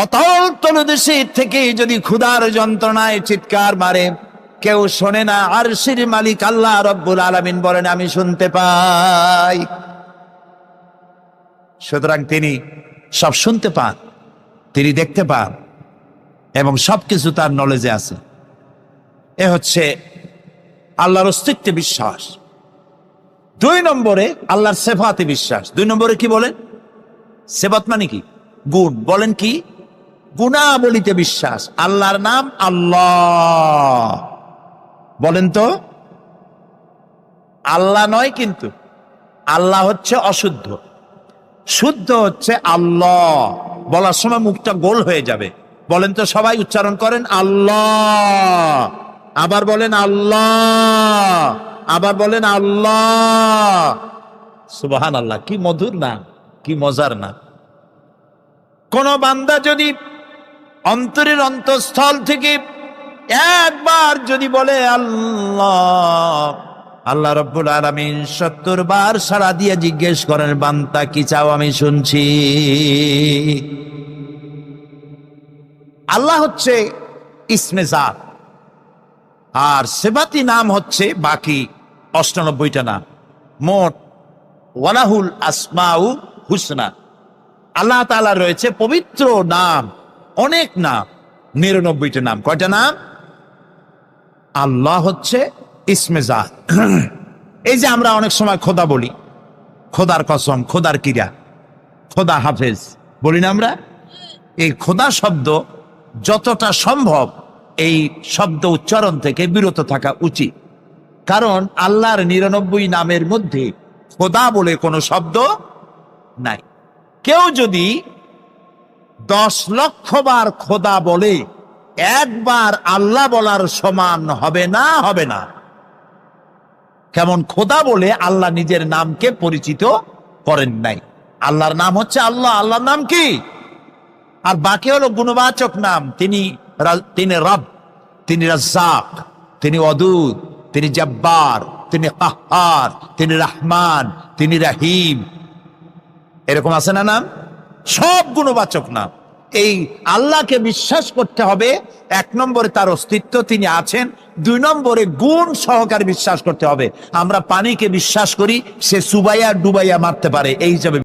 অতল তলদেশে থেকে যদি ক্ষুধার যন্ত্রণায় চিৎকার মারে, কেউ শোনে না। আরশের মালিক আল্লাহ রব্বুল আলামিন বলেন আমি শুনতে পাই। সুতরাং তিনি সব শুনতে পান, তিনি দেখতে পান, এবং সবকিছু তার নলেজে আছে। এ হচ্ছে আল্লাহর অস্তিত্বে বিশ্বাস। 2 নম্বরে আল্লাহর সিফাতে বিশ্বাস। 2 নম্বরে কি বলেন? সিফাত মানে কি? গুণ। বলেন কি? গুণাবলীতে বিশ্বাস। আল্লাহর নাম আল্লাহ, বলেন তো। আল্লাহ নয়, কিন্তু আল্লাহ হচ্ছে অশুদ্ধ, শুদ্ধ হচ্ছে আল্লাহ। বলার সময় মুখটা গোল হয়ে যাবে। বলেন তো, সবাই উচ্চারণ করেন আল্লাহ, আবার বলেন আল্লাহ, আবার বলেন আল্লাহ। সুবহানাল্লাহ, কি মধুর নাম, কি মজার নাম। কোন বান্দা যদি অন্তরের অন্তঃস্থল থেকে একবার যদি বলে আল্লাহ, আল্লাহ রাব্বুল আলামিন 70 বার সাড়া দিয়ে জিজ্ঞেস করেন বান্দা কি চাও, আমি শুনছি। আল্লাহ হচ্ছে ইসমে জাত, আর সিফাতি নাম হচ্ছে বাকি 98টা নাম। মোট ওয়ালাহুল আসমাউ হুসনা, আল্লাহ তাআলা রয়েছে পবিত্র নাম, অনেক নাম, 99টা নাম। কয়টা নাম? আল্লাহ হচ্ছে ইসমে জাত। এই যে আমরা অনেক সময় খোদা বলি, খোদার কসম, খোদার কিরা, খোদা হাফেজ বলি না আমরা? এই খোদা শব্দ যতটা সম্ভব এই শব্দ উচ্চারণ থেকে বিরত থাকা উচিত, কারণ আল্লাহর 99 নামের মধ্যে খোদা বলে কোনো শব্দ নাই। কেউ যদি 10 লক্ষ বার খোদা বলে, একবার আল্লাহ বলার সমান হবে না, হবে না। কেমন খোদা বলে আল্লাহ নিজের নামকে পরিচিত করেন নাই। আল্লাহর নাম হচ্ছে আল্লাহ, আল্লাহর নাম কি? আর বাকি হলো গুণবাচক নাম। তিনি রব, তিনি রাজ্জাক, তিনি ওয়াদুদ, তিনি জব্বার, তিনি কাহ্হার, তিনি রহমান, তিনি রহিম। এরকম আছে না নাম? সব গুণবাচক নাম। এই আল্লাহকে বিশ্বাস করতে হবে। 1 নম্বরে তার অস্তিত্ব, তিনি আছেন। 2 নম্বরে গুণ সহকারে বিশ্বাস করতে হবে। আমরা পানিকে বিশ্বাস করি, সে চুবাইয়া ডুবাইয়া মারতে পারে, এই হিসাবে